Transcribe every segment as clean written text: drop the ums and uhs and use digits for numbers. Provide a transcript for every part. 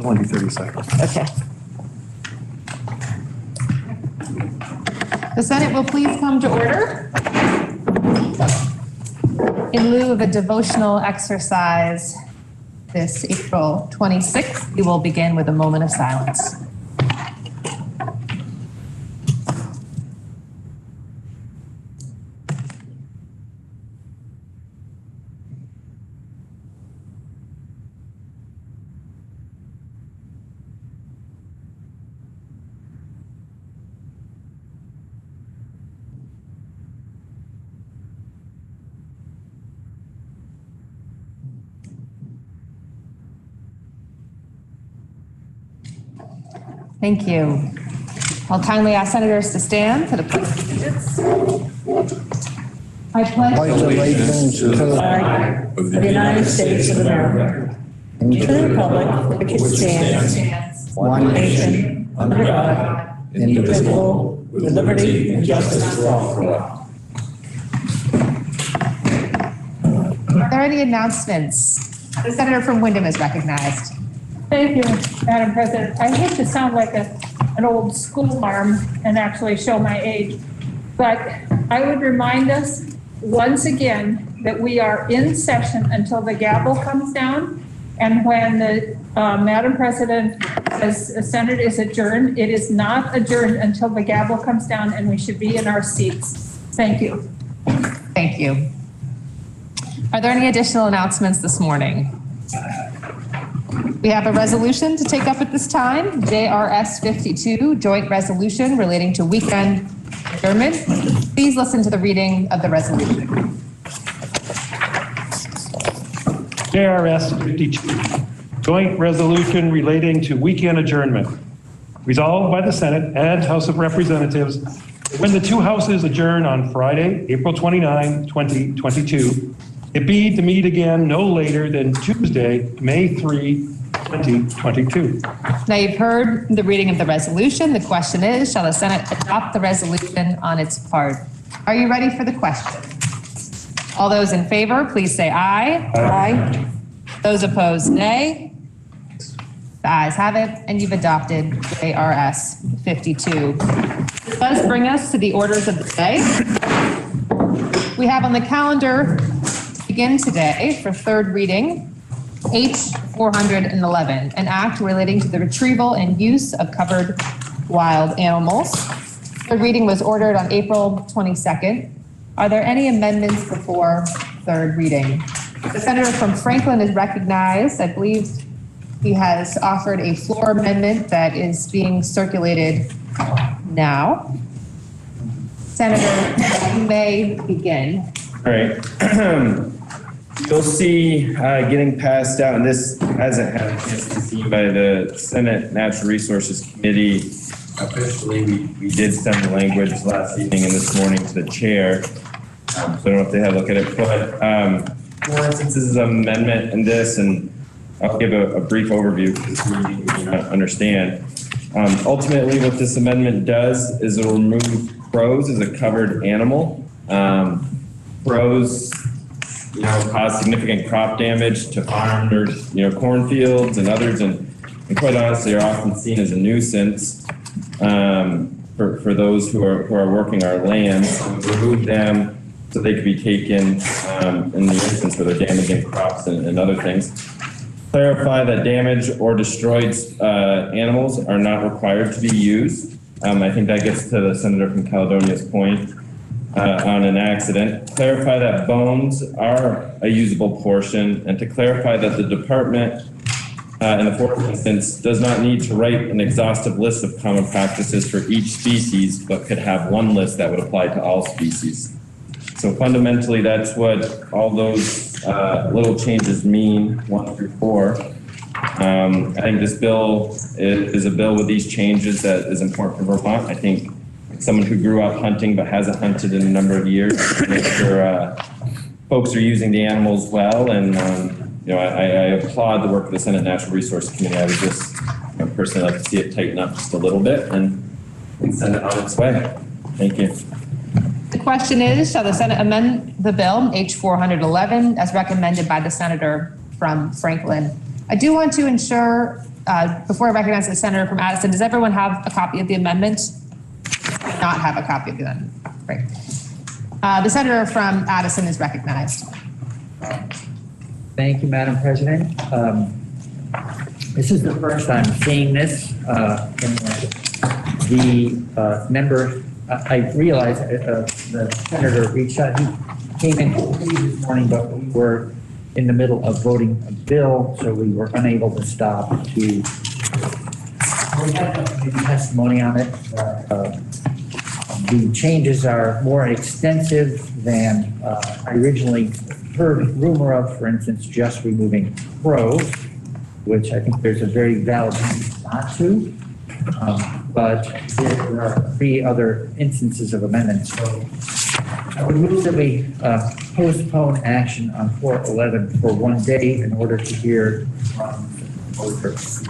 only do 30 seconds. Okay. The Senate will please come to order. In lieu of a devotional exercise this April 26th, we will begin with a moment of silence. Thank you. I'll kindly ask senators to stand for the pledge of allegiance. I pledge allegiance to the flag of the United States of America and to the republic for which it stands, one nation, under God, indivisible, with liberty and justice for all. Are there any announcements? The senator from Windham is recognized. Thank you, Madam President. I hate to sound like an old school marm and actually show my age, but I would remind us once again that we are in session until the gavel comes down. And when the Madam President says the Senate is adjourned, it is not adjourned until the gavel comes down, and we should be in our seats. Thank you. Thank you. Are there any additional announcements this morning? We have a resolution to take up at this time, JRS 52, joint resolution relating to weekend adjournment. Please listen to the reading of the resolution. JRS 52, joint resolution relating to weekend adjournment. Resolved by the Senate and House of Representatives that when the two houses adjourn on Friday, April 29, 2022, it be to meet again no later than Tuesday, May 3, 2022. Now you've heard the reading of the resolution. The question is, shall the Senate adopt the resolution on its part? Are you ready for the question? All those in favor, please say aye. Aye. Those opposed, nay. The ayes have it, and you've adopted JRS 52. This does bring us to the orders of the day. We have on the calendar to begin today for third reading, H 411, an act relating to the retrieval and use of covered wild animals. Third reading was ordered on April 22nd. Are there any amendments before third reading? The senator from Franklin is recognized. I believe he has offered a floor amendment that is being circulated now. Senator, you may begin. All right. You'll see getting passed out, and this hasn't had a chance to be seen by the Senate Natural Resources Committee. Officially, we did send the language last evening and this morning to the chair, so I don't know if they had a look at it. But for instance, this is an amendment in this, and I'll give a brief overview because we may not understand. Ultimately, what this amendment does is it'll remove crows as a covered animal. Crows cause significant crop damage to farmers, cornfields and others, and quite honestly are often seen as a nuisance for those who are working our land. So remove them so they could be taken in the instance where they're damaging crops and other things. Clarify that damaged or destroyed animals are not required to be used. I think that gets to the senator from Caledonia's point. On an accident, clarify that bones are a usable portion, and to clarify that the department, in the fourth instance, does not need to write an exhaustive list of common practices for each species, but could have one list that would apply to all species. So fundamentally, that's what all those little changes mean, 1 through 4. I think this bill is a bill with these changes that is important for Vermont. I think someone who grew up hunting but hasn't hunted in a number of years, make sure folks are using the animals well. And I applaud the work of the Senate Natural Resource Committee. I would just personally like to see it tighten up just a little bit and send it on its way. Thank you. The question is, shall the Senate amend the bill H 411 as recommended by the senator from Franklin? I do want to ensure before I recognize the senator from Addison, does everyone have a copy of the amendment? Not have a copy of the amendment. Great. The senator from Addison is recognized. Thank you, Madam President. This is the first I'm seeing this. The member, I realize the senator reached out. He came in this morning, but we were in the middle of voting a bill, so we were unable to stop to testimony on it. The changes are more extensive than I originally heard rumor of, for instance, just removing pros, which I think there's a very valid reason not to. But there are 3 other instances of amendments. So I would move that we postpone action on 411 for 1 day in order to hear from the proposers.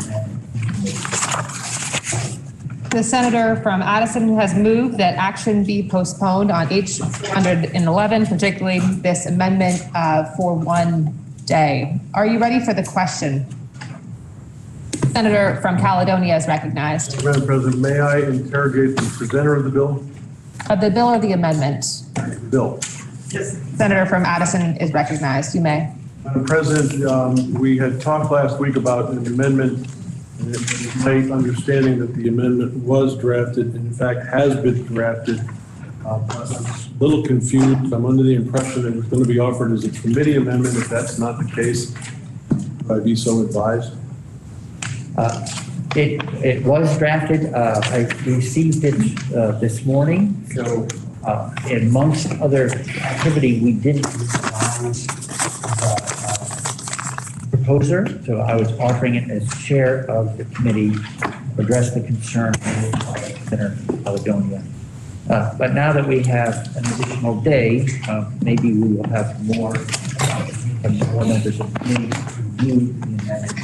The senator from Addison has moved that action be postponed on H111, particularly this amendment for 1 day. Are you ready for the question? Senator from Caledonia is recognized. Madam President, may I interrogate the presenter of the bill? Of the bill or the amendment? Bill. Senator from Addison is recognized. You may. Madam President, we had talked last week about an amendment, and it's my understanding that the amendment was drafted, and in fact has been drafted. I'm a little confused. I'm under the impression it was going to be offered as a committee amendment. If that's not the case, would I be so advised? It was drafted. I received it this morning. So amongst other activity, we didn't utilize the proposer. So I was offering it as chair of the committee to address the concern of Senator Caledonia. But now that we have an additional day, maybe we will have more members of the committee review the amendment.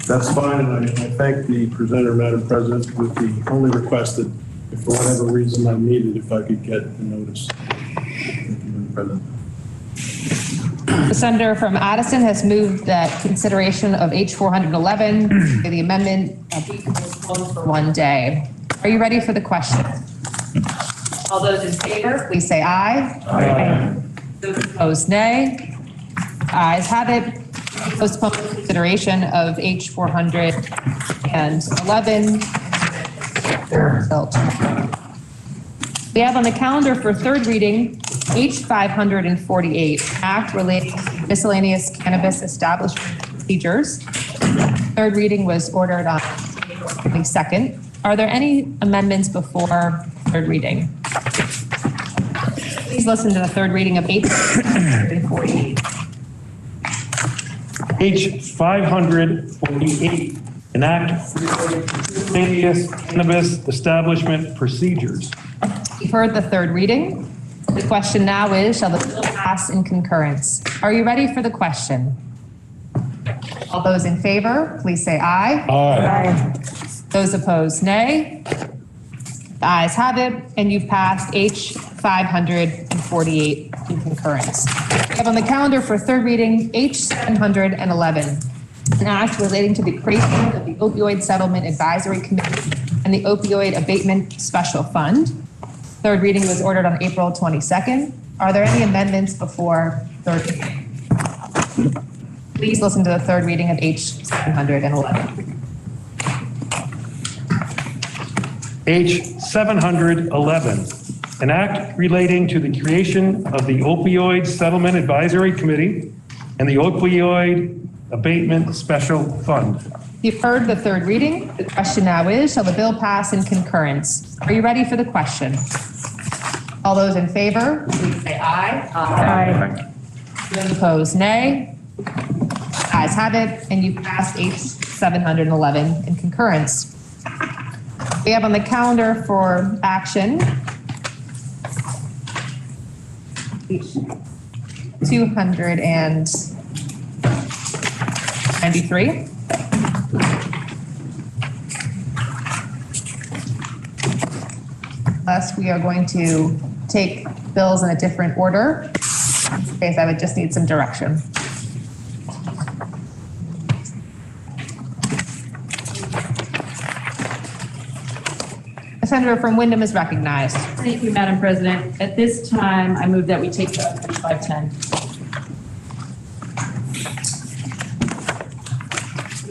That's fine, and I thank the presenter, Madam President, with the only request that if for whatever reason I needed, if I could get the notice. Thank you, Madam President. The senator from Addison has moved that consideration of H411, the amendment, be postponed for 1 day. Are you ready for the question? All those in favor, please say aye. Aye. Those opposed, nay. Ayes have it. Postpone consideration of H411. We have on the calendar for 3rd reading, H548, Act relating to miscellaneous cannabis establishment procedures. 3rd reading was ordered on April 22nd. Are there any amendments before 3rd reading? Please listen to the 3rd reading of H548. H548, enact miscellaneous cannabis establishment procedures. You've heard the 3rd reading. The question now is, shall the bill pass in concurrence? Are you ready for the question? All those in favor, please say aye. Aye. Those opposed, nay. The ayes have it, and you've passed H548 in concurrence. We have on the calendar for 3rd reading, H711, an act relating to the creation of the Opioid Settlement Advisory Committee and the Opioid Abatement Special Fund. 3rd reading was ordered on April 22nd. Are there any amendments before 3rd reading? Please listen to the 3rd reading of H711. H711, an act relating to the creation of the Opioid Settlement Advisory Committee and the Opioid Abatement Special Fund. You've heard the 3rd reading. The question now is, shall the bill pass in concurrence? Are you ready for the question? All those in favor, please say aye. Aye. Those opposed, nay. Ayes have it, and you've passed H711 in concurrence. We have on the calendar for action H293. Thus, we are going to take bills in a different order. In this case, I would just need some direction. Senator from Wyndham is recognized. Thank you, Madam President. At this time, I move that we take 510.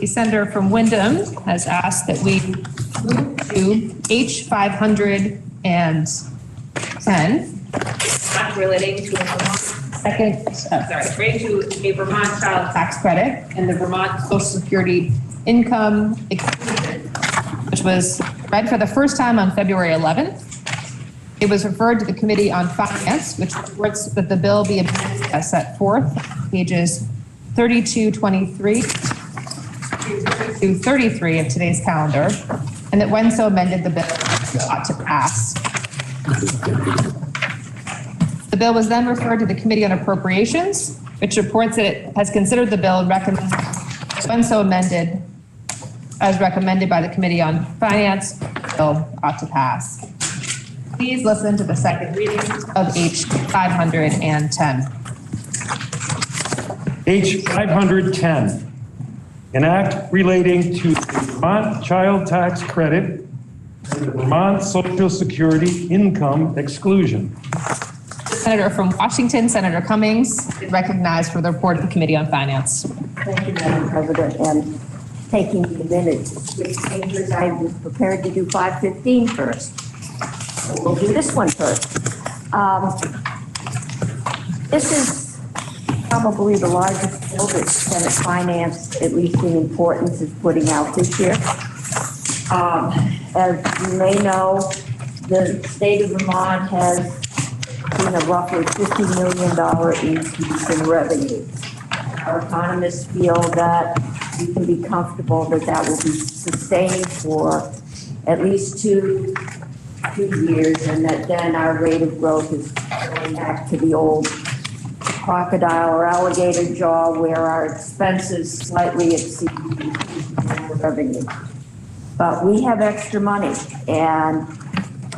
The senator from Wyndham has asked that we move to H510, relating to a Vermont child tax credit and the Vermont Social Security income exclusion, which was read for the first time on February 11th. It was referred to the Committee on Finance, which reports that the bill be amended as set forth, pages 3223 to 33 of today's calendar, and that when so amended, the bill ought to pass. The bill was then referred to the Committee on Appropriations, which reports that it has considered the bill and recommends, when so amended, as recommended by the Committee on Finance, the bill ought to pass. Please listen to the second reading of H 510. H 510, an act relating to the Vermont child tax credit and the Vermont Social Security income exclusion. Senator from Washington, Senator Cummings, is recognized for the report of the Committee on Finance. Thank you, Madam President, and taking the minutes. Pages, I was prepared to do 515 first. So we'll do this one first. This is probably the largest bill that Senate Finance, at least in importance, is putting out this year. As you may know, the state of Vermont has seen a roughly $50 million increase in revenue. Our economists feel that we can be comfortable that that will be sustained for at least two years, and that then our rate of growth is going back to the old crocodile or alligator jaw, where our expenses slightly exceed revenue. But we have extra money, and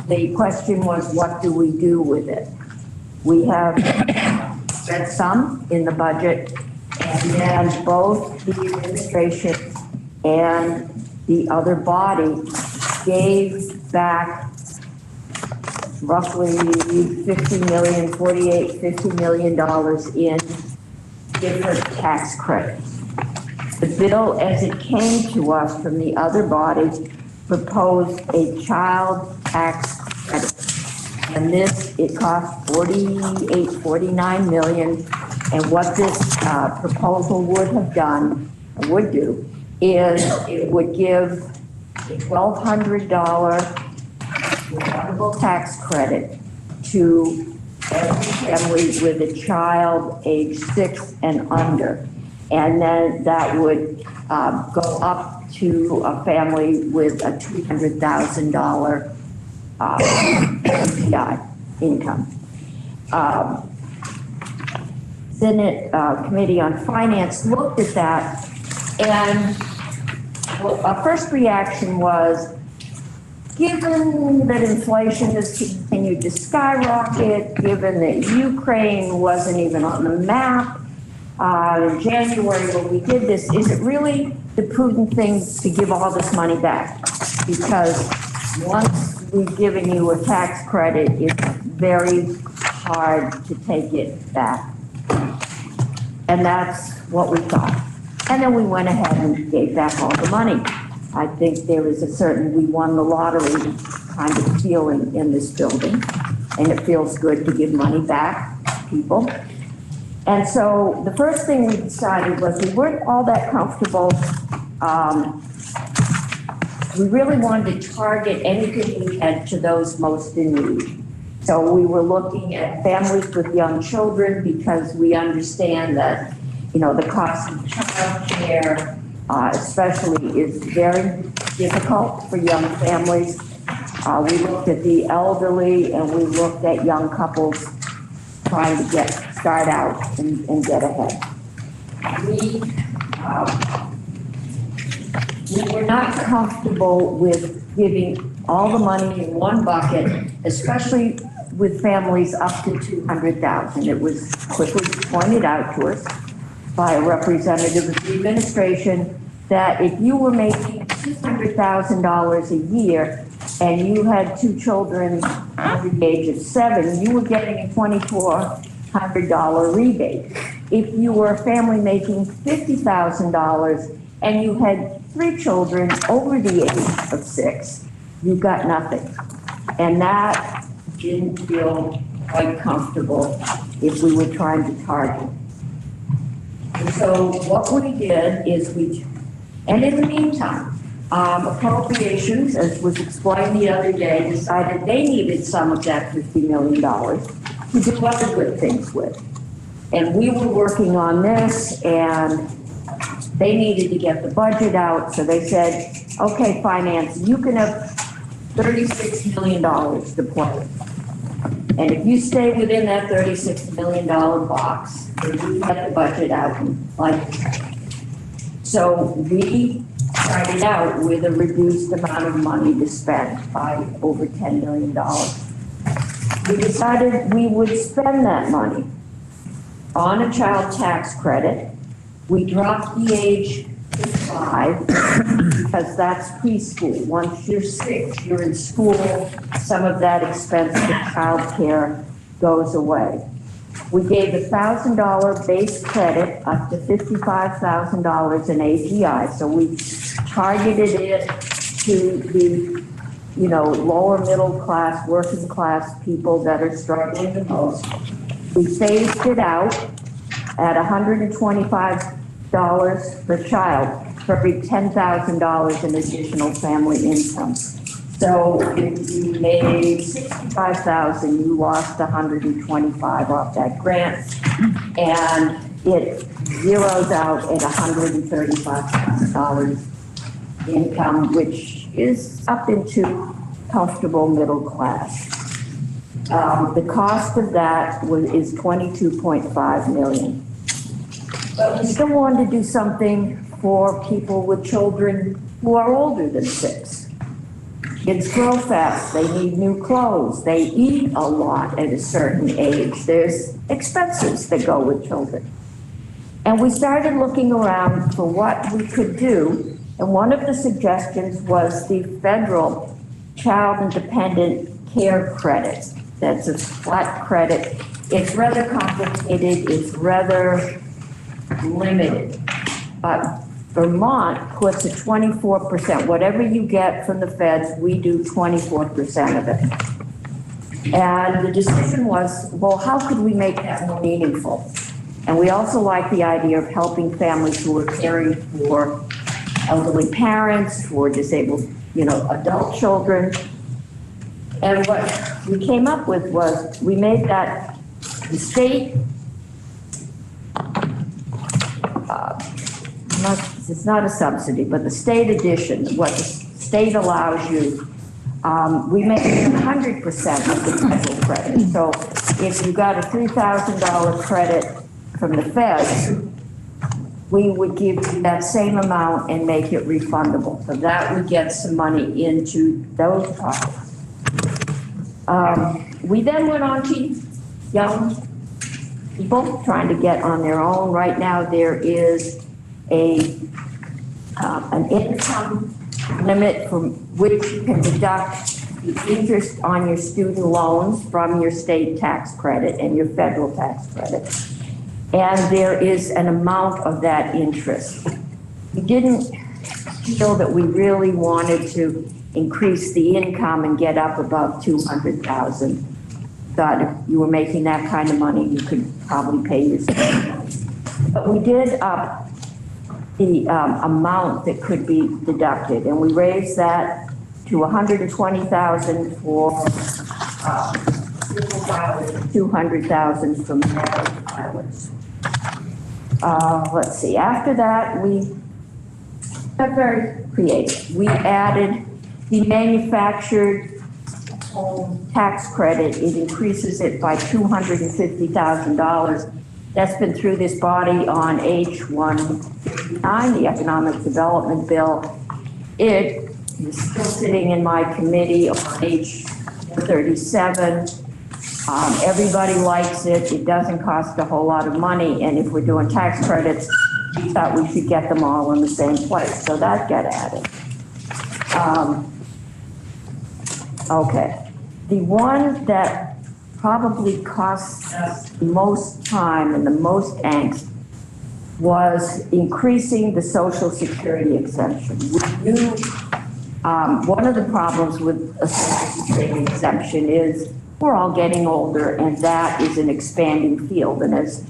the question was, what do we do with it? We have spent some in the budget, and both the administration and the other body gave back roughly $50 million in different tax credits. The bill, as it came to us from the other bodies, proposed a child tax credit. And this, it cost $49 million. And what this proposal would do, is it would give a $1,200 deductible tax credit to every family with a child age 6 and under. And then that would go up to a family with a $200,000 CPI income. Senate Committee on Finance looked at that, and our first reaction was, given that inflation has continued to skyrocket, given that Ukraine wasn't even on the map in January when we did this, is it really the prudent thing to give all this money back? Because once we've given you a tax credit, it's very hard to take it back. And that's what we thought. And then we went ahead and gave back all the money. I think there is a certain we won the lottery kind of feeling in this building, and it feels good to give money back to people. And so the first thing we decided was we weren't all that comfortable. We really wanted to target anything we had to those most in need. So we were looking at families with young children, because we understand that, you know, the cost of child care, especially, is very difficult for young families. We looked at the elderly, and we looked at young couples trying to start out and get ahead. We were not comfortable with giving all the money in one bucket, especially with families up to $200,000. It was quickly pointed out to us by a representative of the administration that if you were making $200,000 a year, and you had two children under the age of 7, you were getting a $2,400 rebate. If you were a family making $50,000 and you had 3 children over the age of 6, you got nothing. And that didn't feel quite comfortable if we were trying to target. And so what we did is and in the meantime, Appropriations, as was explained the other day, decided they needed some of that $50 million to do other good things with. And we were working on this, and they needed to get the budget out, so they said, okay, finance, you can have $36 million to play. And if you stay within that $36 million box, then you get the budget out. So we started out with a reduced amount of money to spend by over $10 million. We decided we would spend that money on a child tax credit. We dropped the age to 5 because that's preschool. Once you're 6, you're in school, some of that expensive child care goes away. We gave a $1,000 base credit up to $55,000 in AGI. So we targeted it to the, lower middle class, working class people that are struggling the most. We phased it out at $125 per child for every $10,000 in additional family income. So if you made $65,000, you lost $125 off that grant, and it zeroes out at $135,000 income, which is up into comfortable middle class. The cost of that is $22.5 million. But we still wanted to do something for people with children who are older than 6. Kids grow fast, they need new clothes, they eat a lot at a certain age. There's expenses that go with children. And we started looking around for what we could do, and one of the suggestions was the federal child and dependent care credit. That's a flat credit. It's rather complicated, it's rather limited, but Vermont puts a 24%, whatever you get from the feds, we do 24% of it. And the decision was, well, how could we make that more meaningful? And we also like the idea of helping families who are caring for elderly parents, who are disabled, adult children. And what we came up with was, we made that the state, it's not a subsidy, but the state addition, what the state allows you, we make it 100% of the federal credit. So if you got a $3,000 credit from the feds, we would give you that same amount and make it refundable. So that would get some money into those pockets. We then went on to young people trying to get on their own. Right now there is an income limit from which you can deduct the interest on your student loans from your state tax credit and your federal tax credit. And there is an amount of that interest. We didn't feel that we really wanted to increase the income and get up above $200,000. Thought if you were making that kind of money, you could probably pay your student loans. But we did up the amount that could be deducted, and we raised that to $120,000 for $200,000 from married pilots. Let's see. After that, we got very creative. We added the manufactured home tax credit. It increases it by $250,000. That's been through this body on H159, the Economic Development Bill. It is still sitting in my committee on H37. Everybody likes it. It doesn't cost a whole lot of money. And if we're doing tax credits, we thought we should get them all in the same place. So that got added. Okay. The one that probably cost us the most time and the most angst was increasing the Social Security exemption. We knew one of the problems with a Social Security exemption is we're all getting older, and that is an expanding field. And as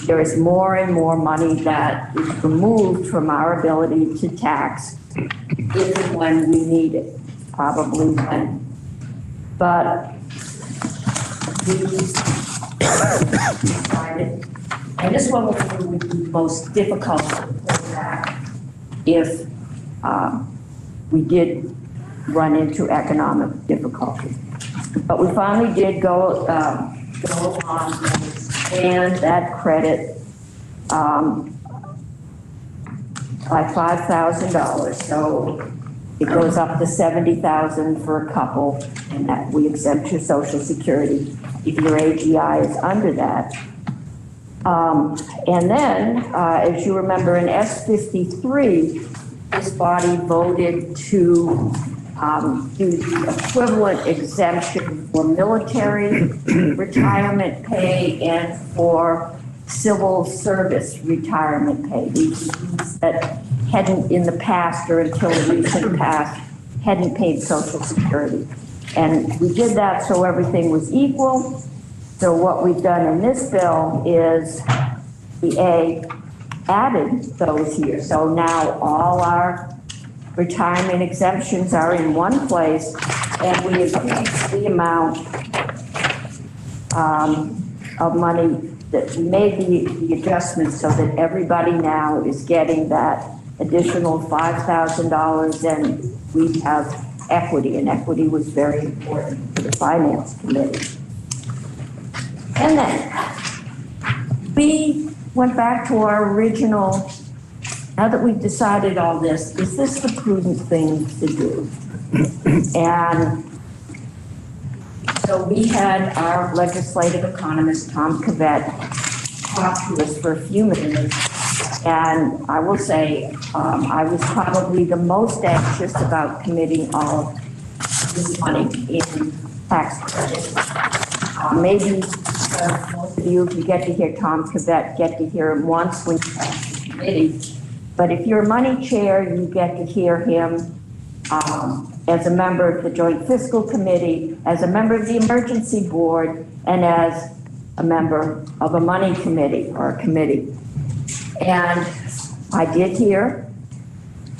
there is more and more money that is removed from our ability to tax if and when we need it, probably when. But we decided, and this one would be the most difficult to pull back if we did run into economic difficulty. But we finally did go on and expand that credit by $5,000. So it goes up to $70,000 for a couple, and that we exempt your Social Security if your AGI is under that. And then, as you remember, in S53, this body voted to do the equivalent exemption for military retirement pay and for civil service retirement pay. These things that hadn't in the past or until recent past hadn't paid Social Security. And we did that so everything was equal. So what we've done in this bill is we added those here. So now all our retirement exemptions are in one place, and we increased the amount of money that we made the adjustments so that everybody now is getting that additional $5,000, and we have equity, and equity was very important for the Finance Committee. And then we went back to our original, now that we've decided all this, is this the prudent thing to do? And so we had our legislative economist, Tom Cavett, talk to us for a few minutes. And I will say, I was probably the most anxious about committing all this money in tax credits. Maybe most of you, if you get to hear Tom Cavett, get to hear him once when you pass the committee. But if you're a money chair, you get to hear him as a member of the Joint Fiscal Committee, as a member of the Emergency Board, and as a member of a money committee or a committee. And I did hear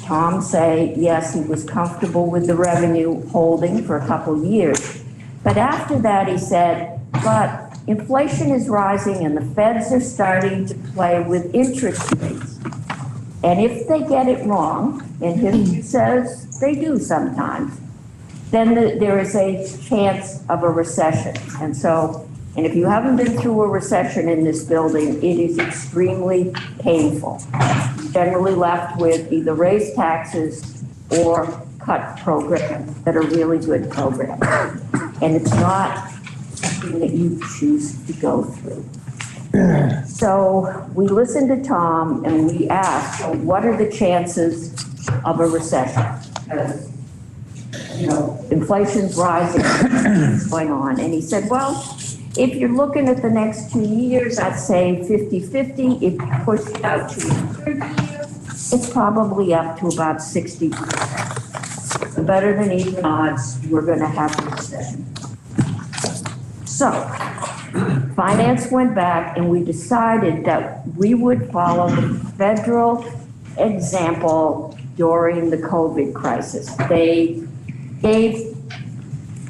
Tom say, yes, he was comfortable with the revenue holding for a couple years. But after that, he said, but inflation is rising and the feds are starting to play with interest rates. And if they get it wrong, and he says they do sometimes, then there is a chance of a recession. And so, and if you haven't been through a recession in this building, it is extremely painful. You're generally left with either raise taxes or cut programs that are really good programs. And it's not something that you choose to go through. So we listened to Tom and we asked, so what are the chances of a recession? Because, you know, inflation's rising, what's going on? And he said, well, if you're looking at the next 2 years, I'd say 50-50. If you push it out to the third year, it's probably up to about 60%. So better than even odds, we're going to have a recession. So Finance went back and we decided that we would follow the federal example during the COVID crisis. They gave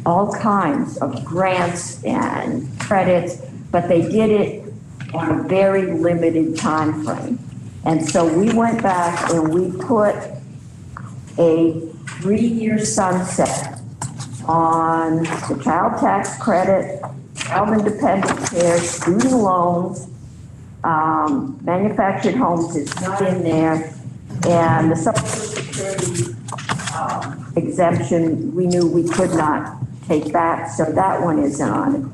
all kinds of grants and credits, but they did it on a very limited time frame. And so we went back and we put a 3-year sunset on the child tax credit, child independent care, student loans, manufactured homes is not in there, and the Social Security exemption, we knew we could not take that, so that one isn't on it.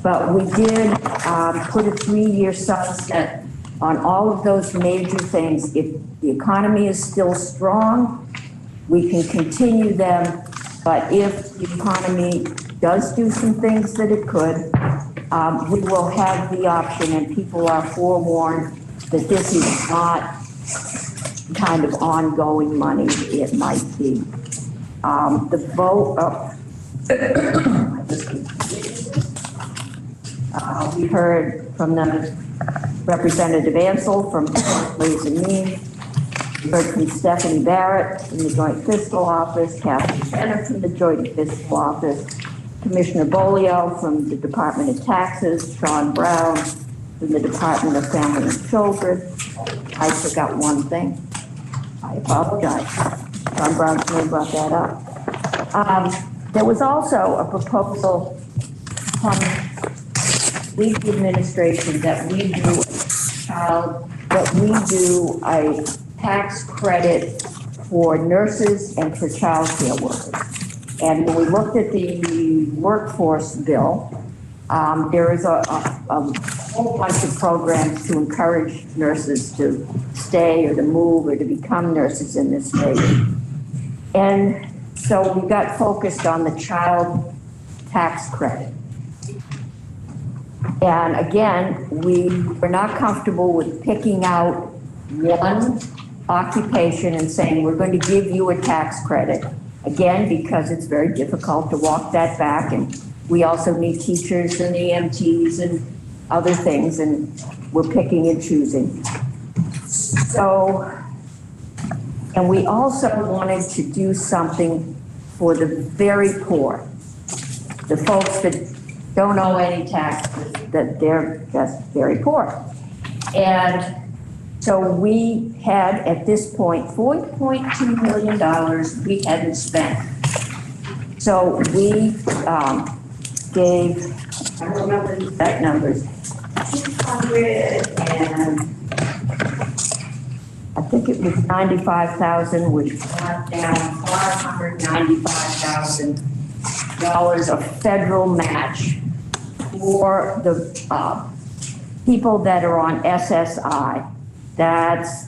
But we did put a 3-year sunset on all of those major things. If the economy is still strong, we can continue them But if the economy does do some things that it could, we will have the option, and people are forewarned that this is not kind of ongoing money it might be. The vote, we heard from the Representative Ansel from Ways and Means. We heard from Stephanie Barrett from the Joint Fiscal Office, Kathy Bennett from the Joint Fiscal Office, Commissioner Bolio from the Department of Taxes, Sean Brown from the Department of Family and Children. I forgot one thing. I apologize. Sean Brown brought that up. There was also a proposal from the administration that we do a tax credit for nurses and for childcare workers. And when we looked at the workforce bill, there is a whole bunch of programs to encourage nurses to stay or to move or to become nurses in this state. And so we got focused on the child tax credit. And again, we were not comfortable with picking out one occupation and saying, we're going to give you a tax credit. Again, because it's very difficult to walk that back. And we also need teachers and EMTs and other things, and we're picking and choosing. So, and we also wanted to do something for the very poor, the folks that don't owe any taxes, that they're just very poor. And so we had, at this point, $4.2 million we hadn't spent. So we gave, I don't remember the exact numbers, 600 and I think it was 95,000, which brought down $595,000 of federal match for the people that are on SSI. That's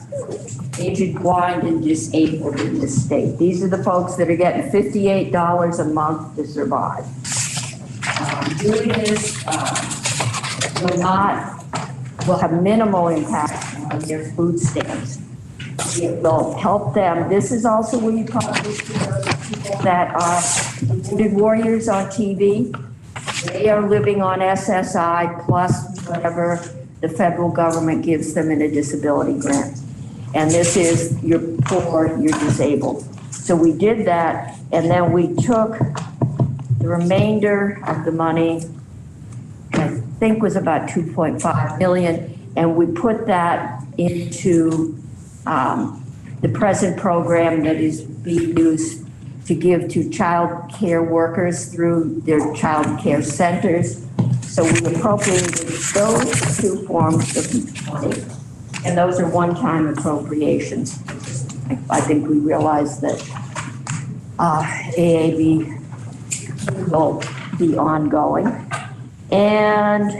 aged, blind, and disabled in this state. These are the folks that are getting $58 a month to survive. Doing this will have minimal impact on their food stamps. It will help them. This is also where you probably see those people that are wounded warriors on TV. They are living on SSI plus whatever the federal government gives them in a disability grant. And this is, you're poor, you're disabled. So we did that, and then we took the remainder of the money, I think was about 2.5 million, and we put that into the present program that is being used to give to child care workers through their child care centers. So we appropriated those two forms of money, and those are one-time appropriations. I think we realized that AAB will be ongoing. And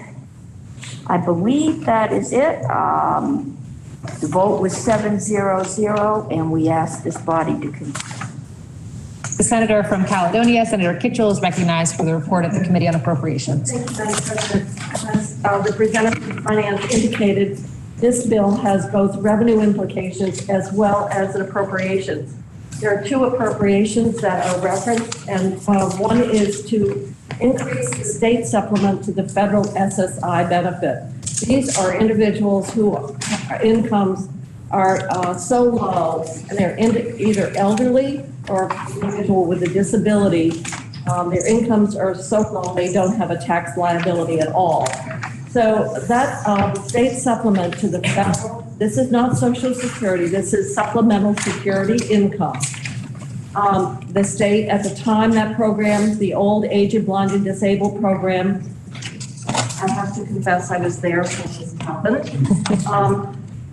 I believe that is it. The vote was 7-0-0, and we asked this body to continue. The senator from Caledonia, Senator Kitchell, is recognized for the report at the Committee on Appropriations. Thank you, Madam President. As Representative of Finance indicated, this bill has both revenue implications as well as an appropriations. There are two appropriations that are referenced, and one is to increase the state supplement to the federal SSI benefit. These are individuals whose incomes are so low, and they're either elderly or individual with a disability. Their incomes are so low they don't have a tax liability at all. So that state supplement to the federal, this is not Social Security, this is supplemental security income. The state, at the time that program, the old aged, blind, and disabled program, I have to confess I was there when this happened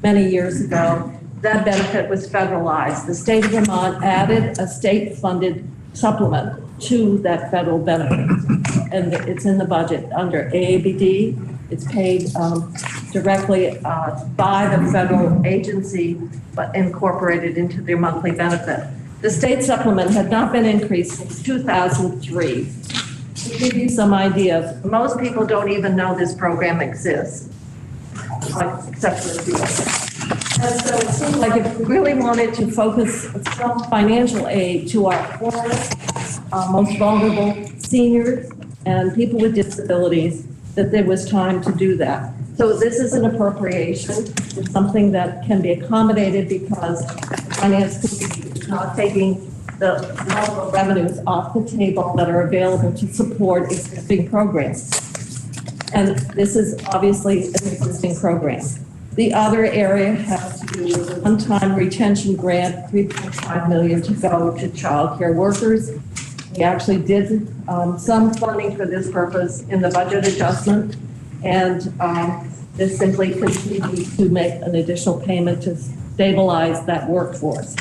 many years ago. That benefit was federalized. The state of Vermont added a state-funded supplement to that federal benefit, and it's in the budget under AABD. It's paid directly by the federal agency, but incorporated into their monthly benefit. The state supplement had not been increased since 2003. To give you some ideas, most people don't even know this program exists, except for the field. And so it seemed like if we really wanted to focus some financial aid to our poorest, most vulnerable seniors and people with disabilities, that there was time to do that. So this is an appropriation. It's something that can be accommodated because the finance committee is not taking the level of revenues off the table that are available to support existing programs. And this is obviously an existing program. The other area has to do with a one-time retention grant, $3.5 million to go to child care workers. We actually did some funding for this purpose in the budget adjustment, and this simply continues to make an additional payment to stabilize that workforce.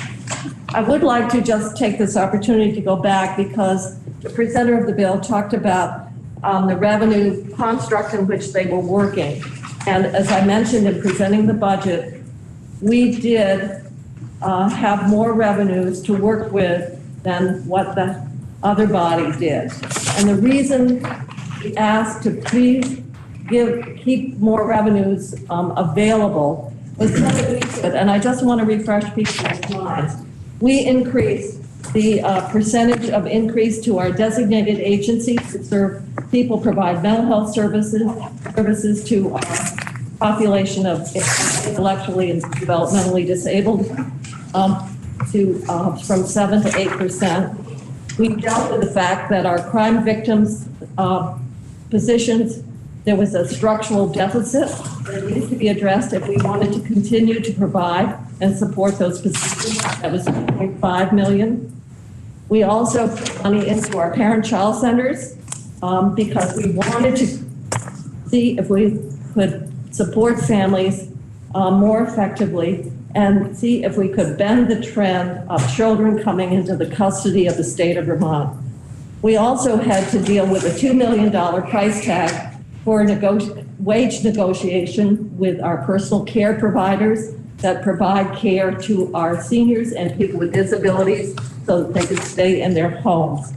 I would like to just take this opportunity to go back because the presenter of the bill talked about the revenue construct in which they were working. And as I mentioned in presenting the budget, we did have more revenues to work with than what the other body did. And the reason we asked to please keep more revenues available was so that we could, and I just want to refresh people's minds, we increased the percentage of increase to our designated agencies to serve people, provide mental health services to our population of intellectually and developmentally disabled from 7 to 8%. We dealt with the fact that our crime victims positions, there was a structural deficit that needs to be addressed if we wanted to continue to provide and support those positions. That was $2.5 million. We also put money into our parent-child centers because we wanted to see if we could support families more effectively and see if we could bend the trend of children coming into the custody of the state of Vermont. We also had to deal with a $2 million price tag for a wage negotiation with our personal care providers that provide care to our seniors and people with disabilities so that they could stay in their homes.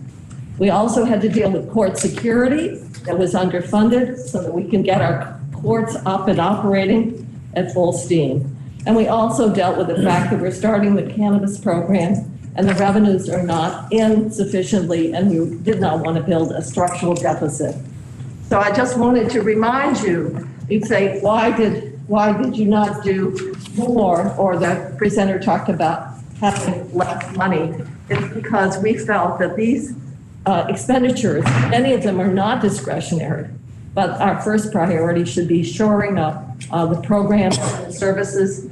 We also had to deal with court security that was underfunded so that we can get our courts up and operating at full steam. And we also dealt with the fact that we're starting the cannabis program and the revenues are not in sufficiently, and we did not want to build a structural deficit. So I just wanted to remind you, you'd say, why did you not do more? Or the presenter talked about having less money. It's because we felt that these expenditures, many of them are not discretionary, but our first priority should be shoring up the programs and services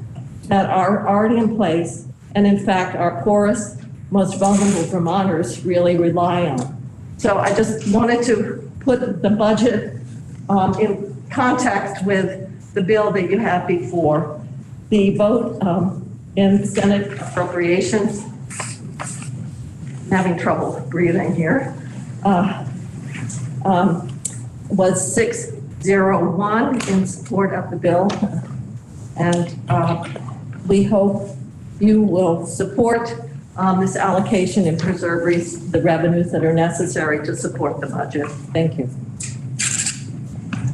that are already in place, and in fact, our poorest, most vulnerable Vermonters really rely on. So I just wanted to put the budget in context with the bill that you have before. The vote in Senate Appropriations, I'm having trouble breathing here, was 601 in support of the bill. And we hope you will support this allocation and preserve the revenues that are necessary to support the budget. Thank you.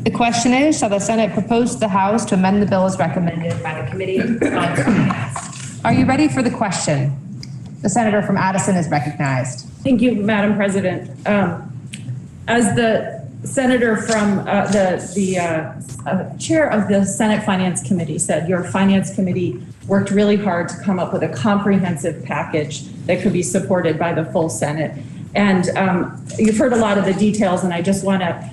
The question is, shall the Senate propose to the House to amend the bill as recommended by the Committee on Finance? Are you ready for the question? The senator from Addison is recognized. Thank you, Madam President. As the senator from the chair of the Senate Finance Committee said, your Finance Committee worked really hard to come up with a comprehensive package that could be supported by the full Senate. And you've heard a lot of the details, and I just want to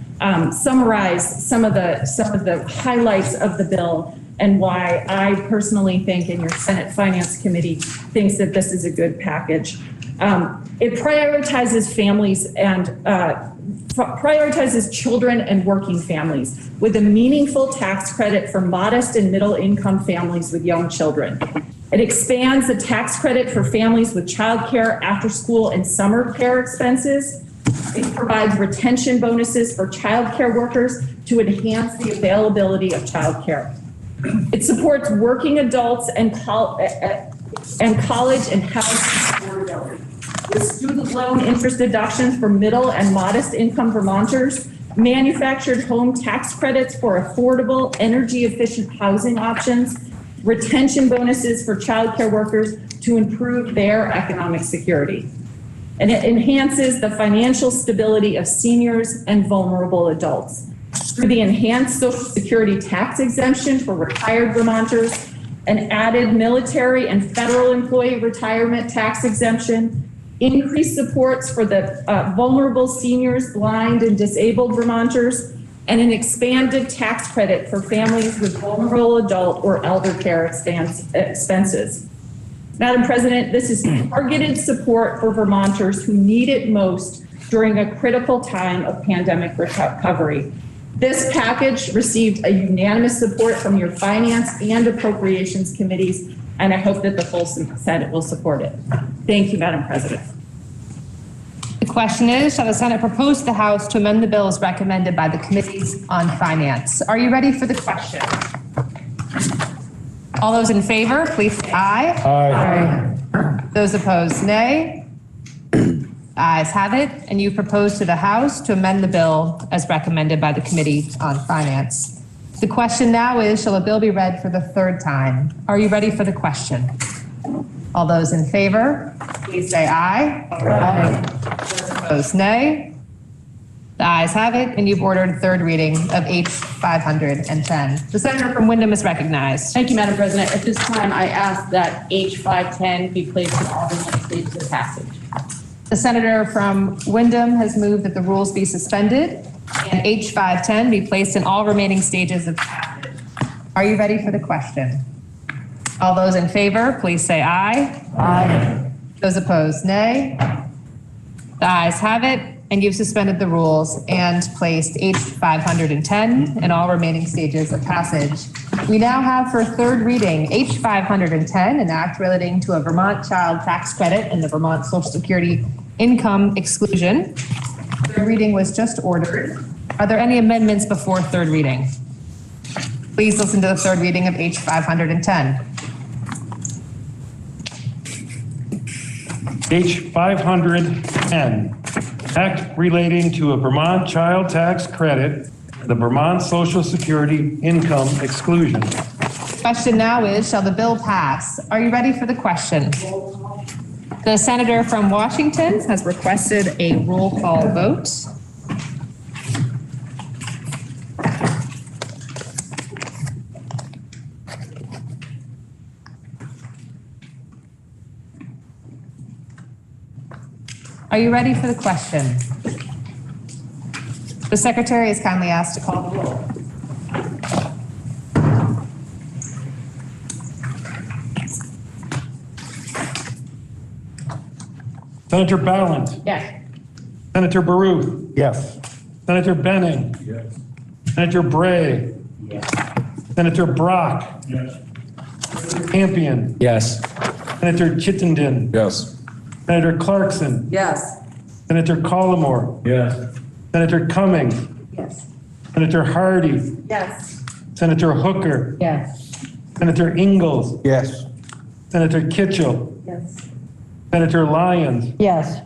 summarize some of the highlights of the bill and why I personally think, and your Senate Finance Committee thinks, that this is a good package. It prioritizes families and prioritizes children and working families with a meaningful tax credit for modest and middle income families with young children. It expands the tax credit for families with childcare, after school, and summer care expenses. It provides retention bonuses for childcare workers to enhance the availability of childcare. It supports working adults and college and health affordability. With student loan interest deductions for middle and modest income Vermonters, manufactured home tax credits for affordable, energy efficient housing options, retention bonuses for childcare workers to improve their economic security. And it enhances the financial stability of seniors and vulnerable adults. Through the enhanced Social Security tax exemption for retired Vermonters, an added military and federal employee retirement tax exemption, increased supports for the vulnerable seniors, blind and disabled Vermonters, and an expanded tax credit for families with vulnerable adult or elder care expenses. Madam President, this is targeted support for Vermonters who need it most during a critical time of pandemic recovery. This package received a unanimous support from your Finance and Appropriations committees, and I hope that the full Senate will support it. Thank you, Madam President. The question is, shall the Senate propose to the House to amend the bills recommended by the Committees on Finance? Are you ready for the question? All those in favor, please say aye. Aye. Those opposed, nay. The ayes have it, and you propose to the House to amend the bill as recommended by the Committee on Finance. The question now is, shall a bill be read for the third time? Are you ready for the question? All those in favor, please say aye. Aye. Those opposed, nay. The ayes have it, and you've ordered third reading of H 510. The senator from Wyndham is recognized. Thank you, Madam President. At this time, I ask that H 510 be placed in all the stages of passage. The senator from Wyndham has moved that the rules be suspended and H 510 be placed in all remaining stages of passage. Are you ready for the question? All those in favor, please say aye. Aye. Those opposed, nay. The ayes have it, and you've suspended the rules and placed H 510 in all remaining stages of passage. We now have for third reading H 510, an act relating to a Vermont child tax credit and the Vermont Social Security income exclusion. Third reading was just ordered. Are there any amendments before third reading? Please listen to the third reading of H 510. H 510, act relating to a Vermont child tax credit, the Vermont Social Security income exclusion. Question now is, shall the bill pass? Are you ready for the question? The senator from Washington has requested a roll call vote. Are you ready for the question? The secretary is kindly asked to call the roll. Senator Ballant. Yes. Senator Baruch. Yes. Senator Benning. Yes. Senator Bray. Yes. Senator Brock. Yes. Senator Campion. Yes. Senator Chittenden. Yes. Senator Clarkson. Yes. Senator Collmore. Yes. Senator Cummings. Yes. Senator Hardy. Yes. Senator Hooker. Yes. Senator Ingalls. Yes. Senator Kitchell. Yes. Senator Lyons. Yes.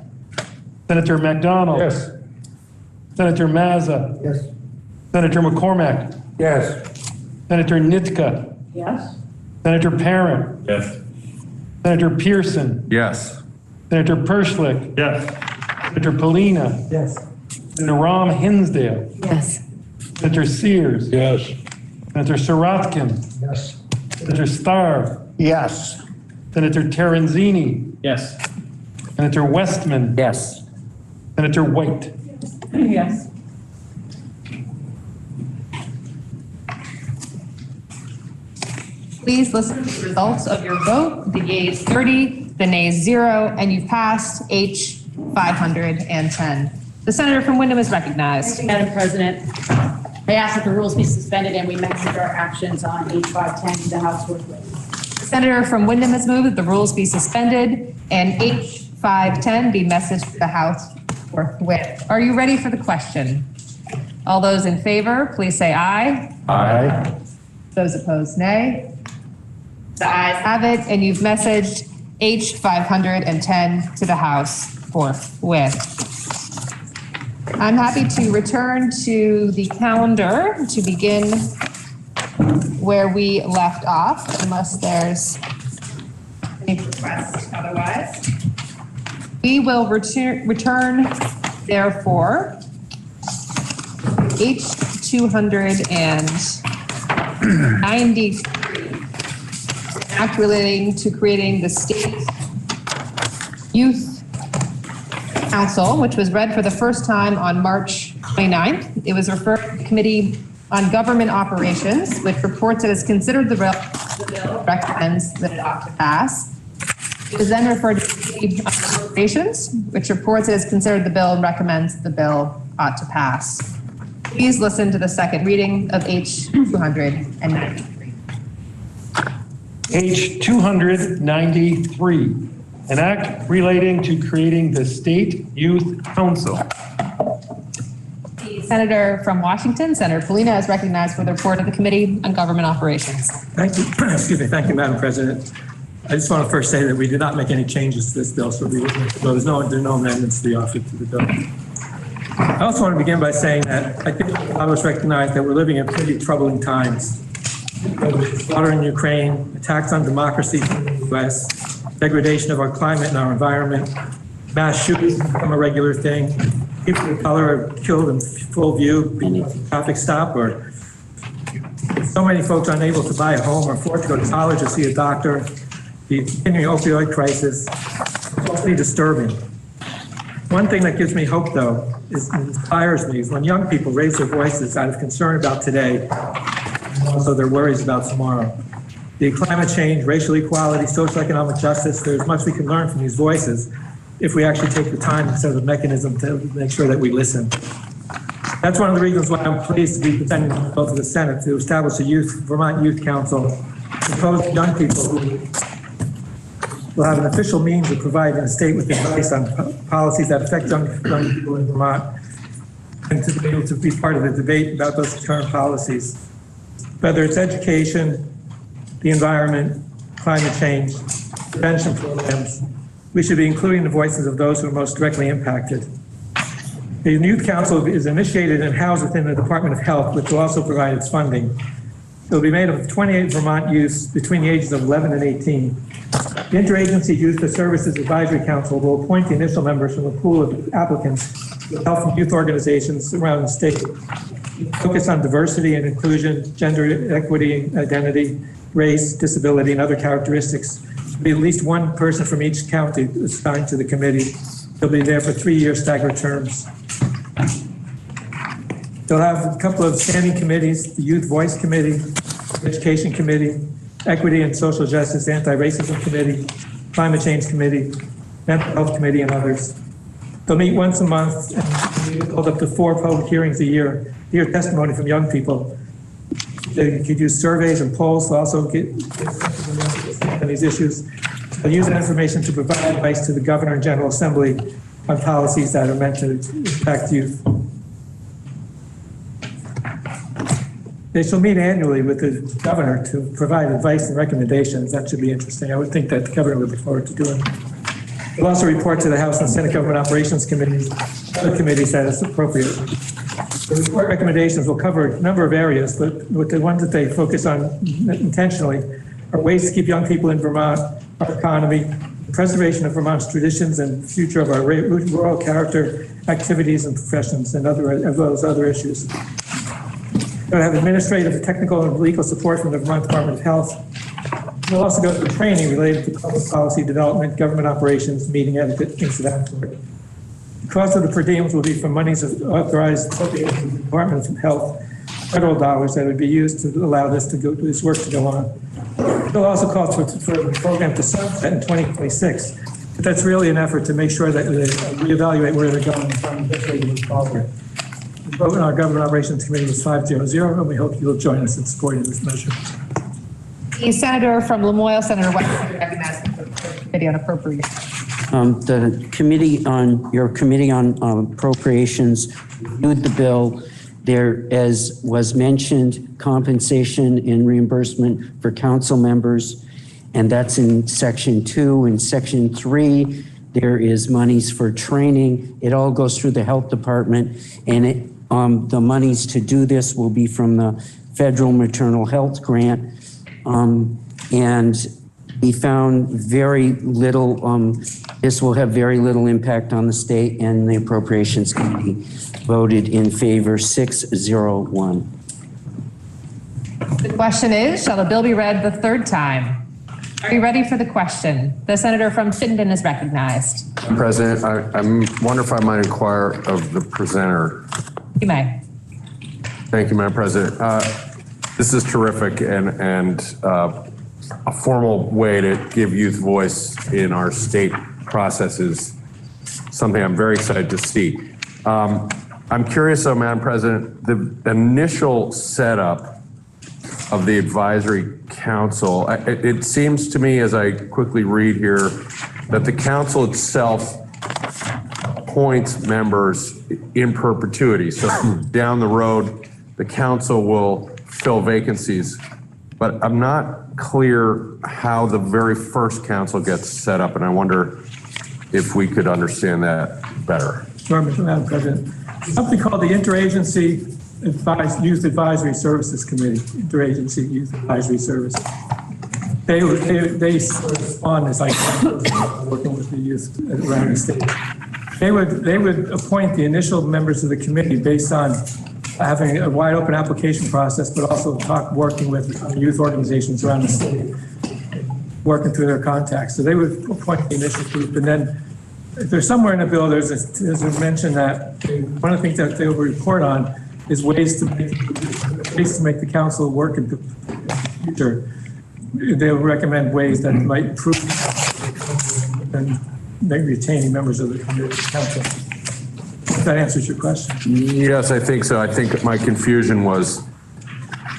Senator McDonald. Yes. Senator Mazza. Yes. Senator McCormack. Yes. Senator Nitka. Yes. Senator Parent. Yes. Senator Pearson. Yes. Senator Perschlick. Yes. Senator Polina. Yes. Senator Ram Hinsdale. Yes. Senator Sears. Yes. Senator Sirotkin. Yes. Senator Starr. Yes. Senator Terenzini. Yes. Senator Westman. Yes. Senator White. Yes. Please listen to the results of your vote. The yeas 30, the nays 0, and you've passed H 510. The senator from Wyndham is recognized. Madam President, I ask that the rules be suspended and we message our actions on H 510 to the House forthwith. The senator from Wyndham has moved that the rules be suspended and H 510 be messaged to the House forthwith. Are you ready for the question? All those in favor, please say aye. Aye. Those opposed, nay. The ayes have it, and you've messaged H 510 to the House forthwith. I'm happy to return to the calendar to begin where we left off, unless there's any requests otherwise. We will return, therefore, H 293, act relating to creating the state youth council, which was read for the first time on March 29th. It was referred to the Committee on Government Operations, which reports it has considered the bill, recommends that it ought to pass. It was then referred to the Committee on Appropriations, which reports it has considered the bill and recommends the bill ought to pass. Please listen to the second reading of H 293. H 293, an act relating to creating the State Youth Council. The Senator from Washington, Senator Polina, is recognized for the report of the Committee on Government Operations. Thank you. Excuse me. Thank you, Madam President. I just want to first say that we did not make any changes to this bill, so there are no amendments to be offered to the bill. I also want to begin by saying that I think a lot of us recognize that we're living in pretty troubling times. Slaughter in Ukraine, attacks on democracy in the U.S., degradation of our climate and our environment, mass shootings become a regular thing, people of color are killed in full view, being a traffic stop, or so many folks unable to buy a home or afford to go to college or see a doctor. The continuing opioid crisis is totally disturbing. One thing that gives me hope, though, inspires me, is when young people raise their voices out of concern about today, and also their worries about tomorrow. The climate change, racial equality, social economic justice, there's much we can learn from these voices if we actually take the time instead of a mechanism to make sure that we listen. That's one of the reasons why I'm pleased to be presenting the bill to the Senate to establish a Vermont Youth Council composed of young people who will have an official means of providing the state with advice on policies that affect young people in Vermont, and to be able to be part of the debate about those current policies. Whether it's education, the environment, climate change, prevention programs, we should be including the voices of those who are most directly impacted. The Youth Council is initiated and housed within the Department of Health, which will also provide its funding. It will be made up of 28 Vermont youths between the ages of 11 and 18. The Interagency Youth Services Advisory Council will appoint the initial members from a pool of applicants with health and youth organizations around the state. Focus on diversity and inclusion, gender equity, identity, race, disability, and other characteristics. There'll be at least one person from each county assigned to the committee. They'll be there for 3-year staggered terms. They'll have a couple of standing committees, the Youth Voice Committee, Education Committee, Equity and Social Justice Anti-Racism Committee, Climate Change Committee, Mental Health Committee, and others. They'll meet once a month and hold up to 4 public hearings a year to hear testimony from young people. They could use surveys and polls to also get on these issues. They'll use that information to provide advice to the Governor and General Assembly on policies that are meant to impact youth. They shall meet annually with the governor to provide advice and recommendations. That should be interesting. I would think that the governor would look forward to doing it. They'll also report to the House and Senate Government Operations Committees, other committees that is appropriate. The report recommendations will cover a number of areas, but with the ones that they focus on intentionally are ways to keep young people in Vermont, our economy, preservation of Vermont's traditions and future of our rural character, activities and professions, and as well as other issues. We'll have administrative, technical, and legal support from the Vermont Department of Health. We'll also go through training related to public policy development, government operations, meeting etiquette, things of that sort. The cost of the per diems will be from monies authorized from the Department of Health, federal dollars that would be used to allow this work to go on. It'll also call for the program to sunset in 2026. But that's really an effort to make sure that they reevaluate where they're going from this way to move forward. The vote in our Government Operations Committee was 5-0, and we hope you'll join us in supporting this measure. The Senator from Lamoille, Senator West, recognized for the Committee on Appropriations. The committee on Appropriations reviewed the bill. There, as was mentioned, compensation and reimbursement for council members and that's in section 2. In section 3, there is monies for training. It all goes through the health department, and the monies to do this will be from the federal maternal health grant. And we found very little, this will have very little impact on the state, and the Appropriations Committee voted in favor 6-0-1. The question is, shall the bill be read the third time? Are you ready for the question? The senator from Chittenden is recognized. Madam President, I wonder if I might inquire of the presenter. You may. Thank you, Madam President. This is terrific and a formal way to give youth voice in our state processes, something I'm very excited to see. I'm curious though, Madam President, the initial setup of the advisory council, it seems to me as I quickly read here that the council itself appoints members in perpetuity. So down the road, the council will fill vacancies, but I'm not clear how the very first council gets set up, and I wonder if we could understand that better. Sure, Madam President. Something called the Interagency Youth Advisory Services Committee, Interagency Youth Advisory Services. They respond as like working with the youth around the state. They would appoint the initial members of the committee based on having a wide open application process, but also working with youth organizations around the state, working through their contacts. So they would appoint the initial group, and then if there's somewhere in the bill, there's a mention that one of the things that they will report on is ways to make the council work in the future. They'll recommend ways that might improve and make retaining members of the council. If that answers your question. Yes, I think so. I think my confusion was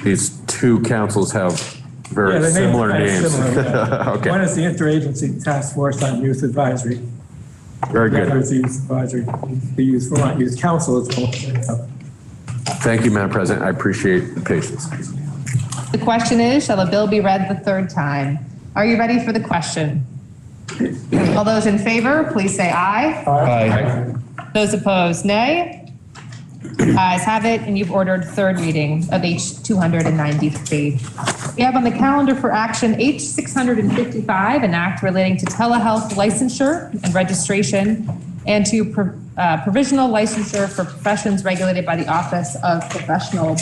these two councils have very similar names. Similar, yeah. Okay. One is the Interagency Task Force on Youth Advisory. Very good. The other is the Youth Advisory, the Vermont Youth Council is well. Thank you, Madam President. I appreciate the patience. The question is, shall the bill be read the third time? Are you ready for the question? All those in favor, please say aye. Aye. Those opposed, nay. Ayes have it, and you've ordered third reading of H 293. We have on the calendar for action H 655, an act relating to telehealth licensure and registration and to provisional licensure for professions regulated by the Office of Professional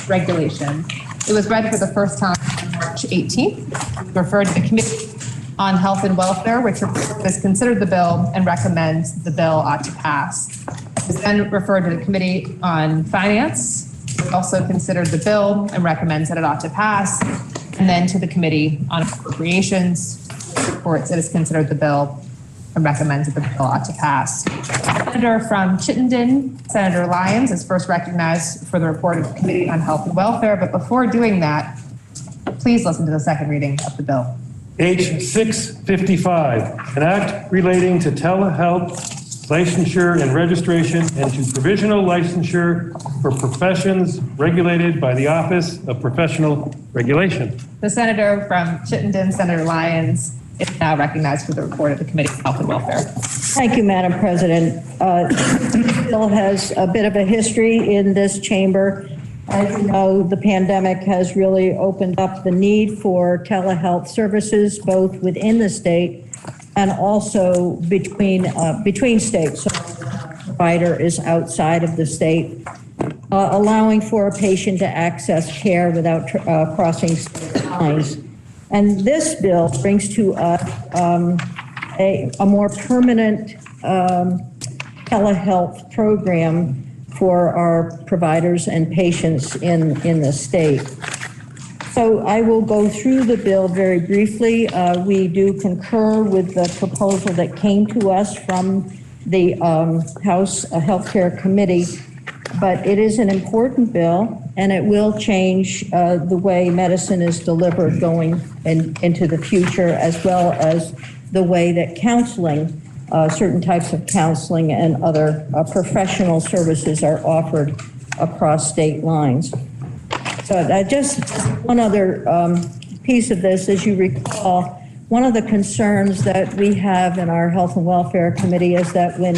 Regulation. It was read for the first time on March 18th, referred to the Committee on Health and Welfare, which has considered the bill and recommends the bill ought to pass. It was then referred to the Committee on Finance, which also considered the bill and recommends that it ought to pass, and then to the Committee on Appropriations, which reports it has considered the bill and recommends that the bill ought to pass. Senator from Chittenden, Senator Lyons, is first recognized for the report of the Committee on Health and Welfare, but before doing that, please listen to the second reading of the bill. H 655, an act relating to telehealth licensure and registration and to provisional licensure for professions regulated by the Office of Professional Regulation. The senator from Chittenden, Senator Lyons, is now recognized for the report of the Committee on Health and Welfare. Thank you, Madam President. This bill has a bit of a history in this chamber. As you know, the pandemic has really opened up the need for telehealth services, both within the state and also between states. So the provider is outside of the state, allowing for a patient to access care without crossing state lines. And this bill brings to us a more permanent telehealth program for our providers and patients in the state. So I will go through the bill very briefly. We do concur with the proposal that came to us from the House Healthcare Committee, but it is an important bill, and it will change the way medicine is delivered going into the future, as well as the way that counseling, certain types of counseling and other professional services are offered across state lines. So just one other piece of this, as you recall, one of the concerns that we have in our Health and Welfare Committee is that when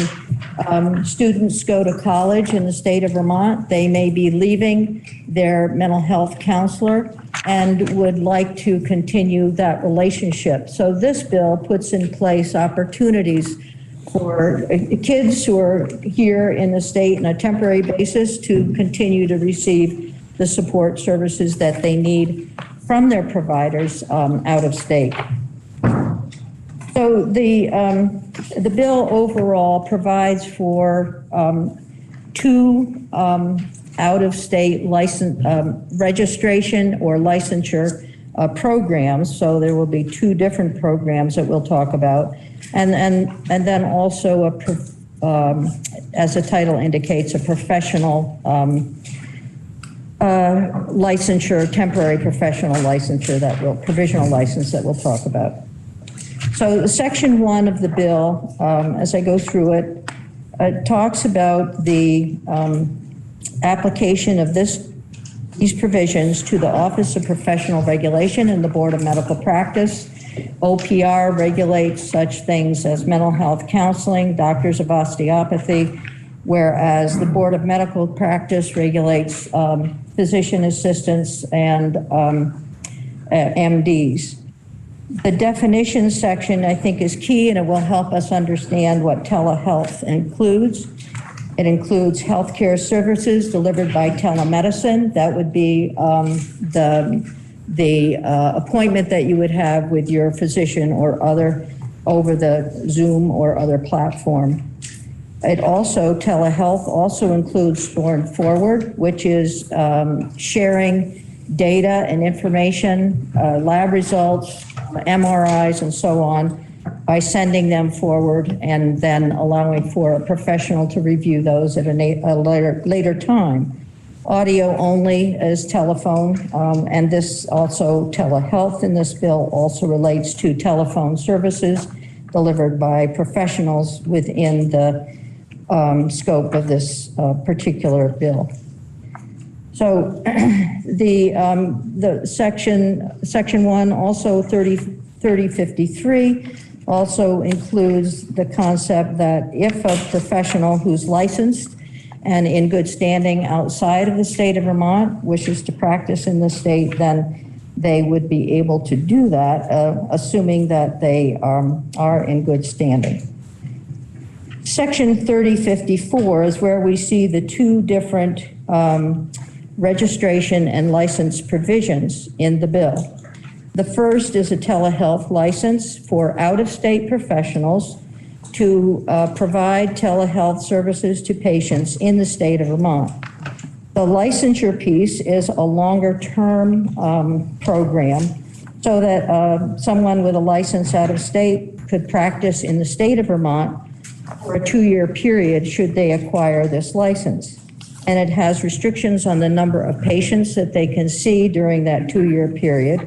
students go to college in the state of Vermont, they may be leaving their mental health counselor and would like to continue that relationship. So this bill puts in place opportunities for kids who are here in the state on a temporary basis to continue to receive the support services that they need from their providers out of state. So the bill overall provides for two out-of-state license registration or licensure programs. So there will be two different programs that we'll talk about, and then also as the title indicates, a professional licensure, temporary professional licensure provisional license that we'll talk about. So section 1 of the bill, as I go through it, talks about the application of these provisions to the Office of Professional Regulation and the Board of Medical Practice. OPR regulates such things as mental health counseling, doctors of osteopathy, whereas the Board of Medical Practice regulates physician assistants and MDs. The definition section, I think, is key, and it will help us understand what telehealth includes. It includes healthcare services delivered by telemedicine. That would be the appointment that you would have with your physician or other over the Zoom or other platform. It also, telehealth also includes Store and Forward, which is sharing data and information, lab results, MRIs, and so on, by sending them forward and then allowing for a professional to review those at a later time. Audio only is telephone, and this also telehealth in this bill also relates to telephone services delivered by professionals within the scope of this particular bill. So the section 1, also 3053, also includes the concept that if a professional who's licensed and in good standing outside of the state of Vermont wishes to practice in the state, then they would be able to do that, assuming that they are in good standing. Section 3054 is where we see the two different registration and license provisions in the bill. The first is a telehealth license for out-of-state professionals to provide telehealth services to patients in the state of Vermont. The licensure piece is a longer-term program so that someone with a license out of state could practice in the state of Vermont for a 2-year period should they acquire this license. And it has restrictions on the number of patients that they can see during that 2-year period.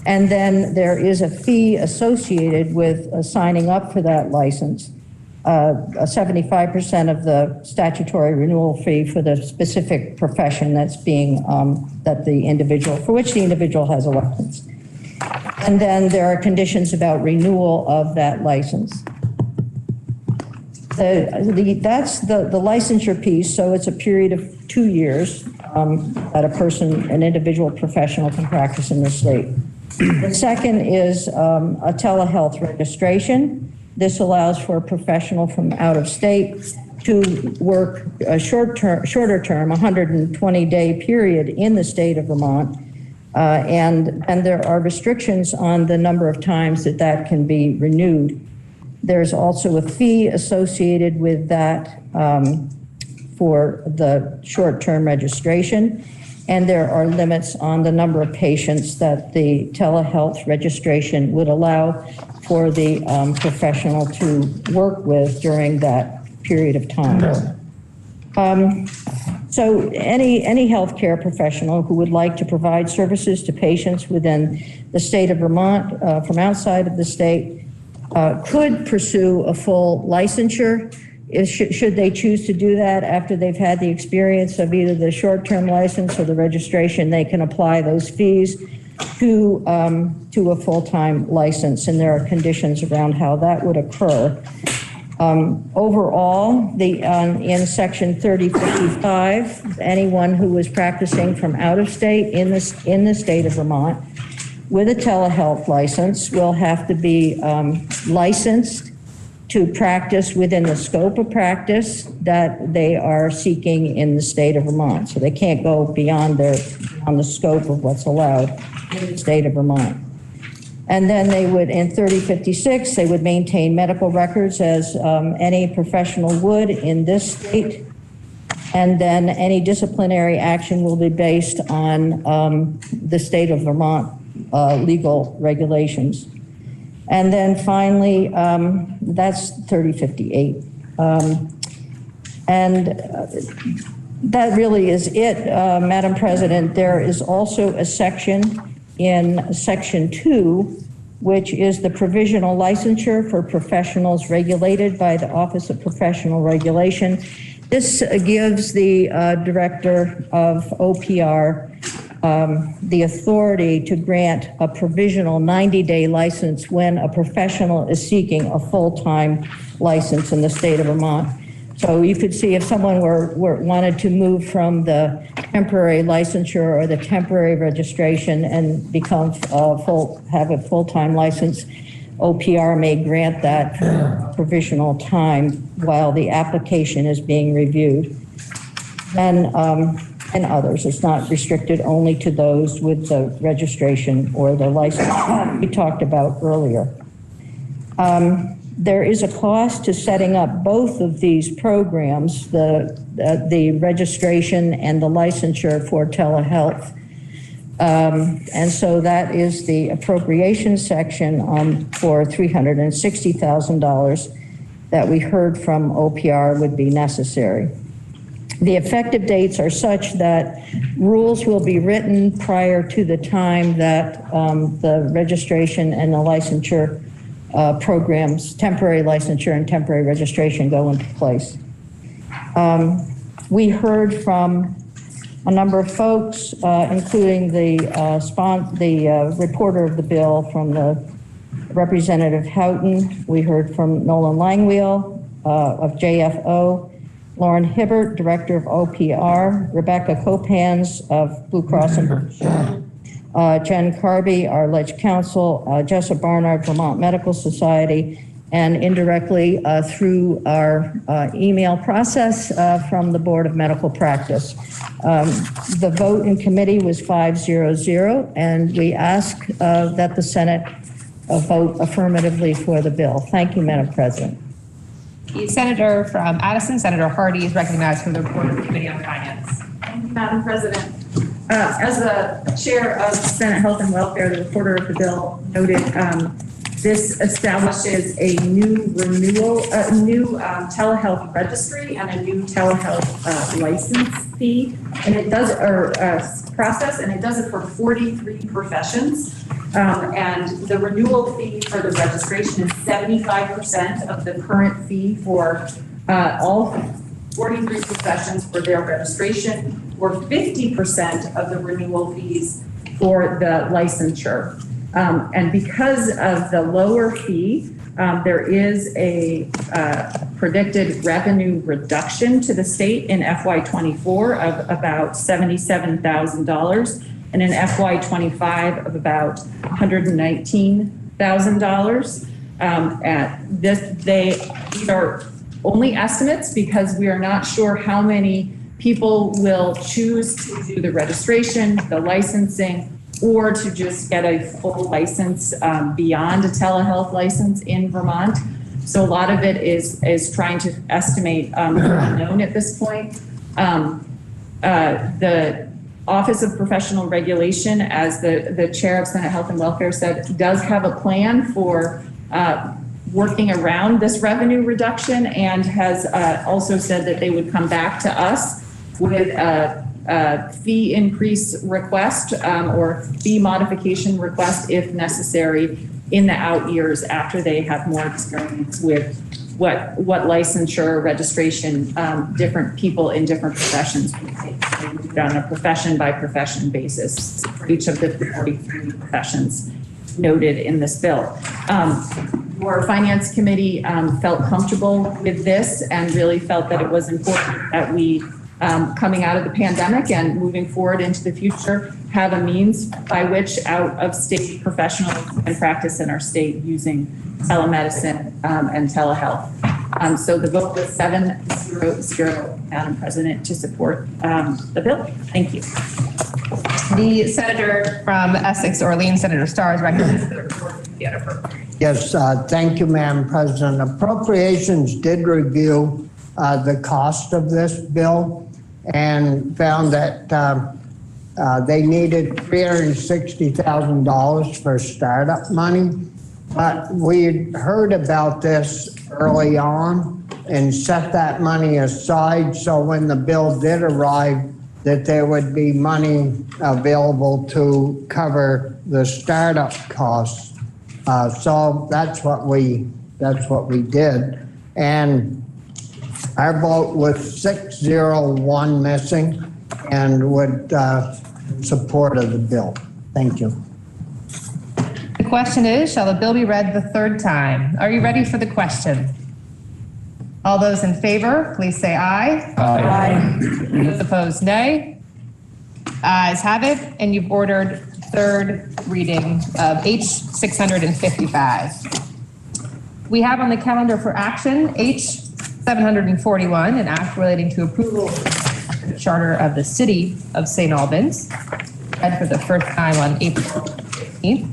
And then there is a fee associated with signing up for that license, 75% of the statutory renewal fee for the specific profession that's being, for which the individual has a license. And then there are conditions about renewal of that license. That's the licensure piece, so it's a period of 2 years that an individual professional can practice in the state. The second is a telehealth registration. This allows for a professional from out of state to work a shorter term, 120-day period in the state of Vermont. And there are restrictions on the number of times that can be renewed. There's also a fee associated with that for the short-term registration. And there are limits on the number of patients that the telehealth registration would allow for the professional to work with during that period of time. So any healthcare professional who would like to provide services to patients within the state of Vermont from outside of the state could pursue a full licensure. Should they choose to do that after they've had the experience of either the short-term license or the registration, they can apply those fees to a full-time license, and there are conditions around how that would occur. Overall, in section 3055, anyone who is practicing from out of state in the state of Vermont with a telehealth license will have to be licensed to practice within the scope of practice that they are seeking in the state of Vermont. So they can't go beyond the scope of what's allowed in the state of Vermont. And then they would, in 3056, they would maintain medical records as any professional would in this state. And then any disciplinary action will be based on the state of Vermont legal regulations. And then finally, that's 3058. And that really is it, Madam President. There is also a section in Section 2, which is the provisional licensure for professionals regulated by the Office of Professional Regulation. This gives the Director of OPR the authority to grant a provisional 90-day license when a professional is seeking a full-time license in the state of Vermont. So you could see if someone wanted to move from the temporary licensure or the temporary registration and become have a full-time license, OPR may grant that for provisional time while the application is being reviewed. And others. It's not restricted only to those with the registration or the license we talked about earlier. There is a cost to setting up both of these programs, the registration and the licensure for telehealth. And so that is the appropriations section for $360,000 that we heard from OPR would be necessary. The effective dates are such that rules will be written prior to the time that the registration and the licensure programs, temporary licensure and temporary registration, go into place. We heard from a number of folks, including the reporter of the bill, from the Representative Houghton. We heard from Nolan Langwheel of JFO, Lauren Hibbert, Director of OPR, Rebecca Copans of Blue Cross and Blue Shield, Jen Carby, our alleged counsel, Jessa Barnard, Vermont Medical Society, and indirectly through our email process from the Board of Medical Practice. The vote in committee was 5-0-0, and we ask that the Senate vote affirmatively for the bill. Thank you, Madam President. The Senator from Addison, Senator Hardy, is recognized for the report of the Committee on Finance. Thank you, Madam President. As the chair of Senate Health and Welfare, the reporter of the bill noted, this establishes a new telehealth registry and a new telehealth license fee, and it does process, and it does it for 43 professions. And the renewal fee for the registration is 75% of the current fee for all 43 professions for their registration, or 50% of the renewal fees for the licensure. And because of the lower fee, there is a predicted revenue reduction to the state in FY24 of about $77,000. And in FY25 of about $119,000. These are only estimates because we are not sure how many people will choose to do the registration, the licensing, or to just get a full license beyond a telehealth license in Vermont. So a lot of it is trying to estimate unknown at this point. The Office of Professional Regulation, as the chair of Senate Health and Welfare said, does have a plan for working around this revenue reduction, and has also said that they would come back to us with a fee increase request or fee modification request if necessary in the out years after they have more experience with what licensure, registration, different people in different professions would take. On a profession by profession basis for each of the 43 professions noted in this bill. Your Finance Committee felt comfortable with this and really felt that it was important that we, coming out of the pandemic and moving forward into the future, have a means by which out-of-state professionals can practice in our state using telemedicine and telehealth. So the vote was 7-0, Madam President, to support the bill. Thank you. The senator from Essex, Orleans, Senator Starr, is recognized for the report. Yes, thank you, Madam President. Appropriations did review the cost of this bill and found that they needed $360,000 for startup money. But we heard about this early on and set that money aside so when the bill did arrive that there would be money available to cover the startup costs. So that's what we did. And our vote was 601 missing and would support of the bill. Thank you. The question is, shall the bill be read the third time? Are you ready for the question? All those in favor, please say aye. Aye. Those opposed, nay. Ayes have it, and you've ordered third reading of H655. We have on the calendar for action H741, an act relating to approval of the charter of the City of St. Albans, read for the first time on April 15th,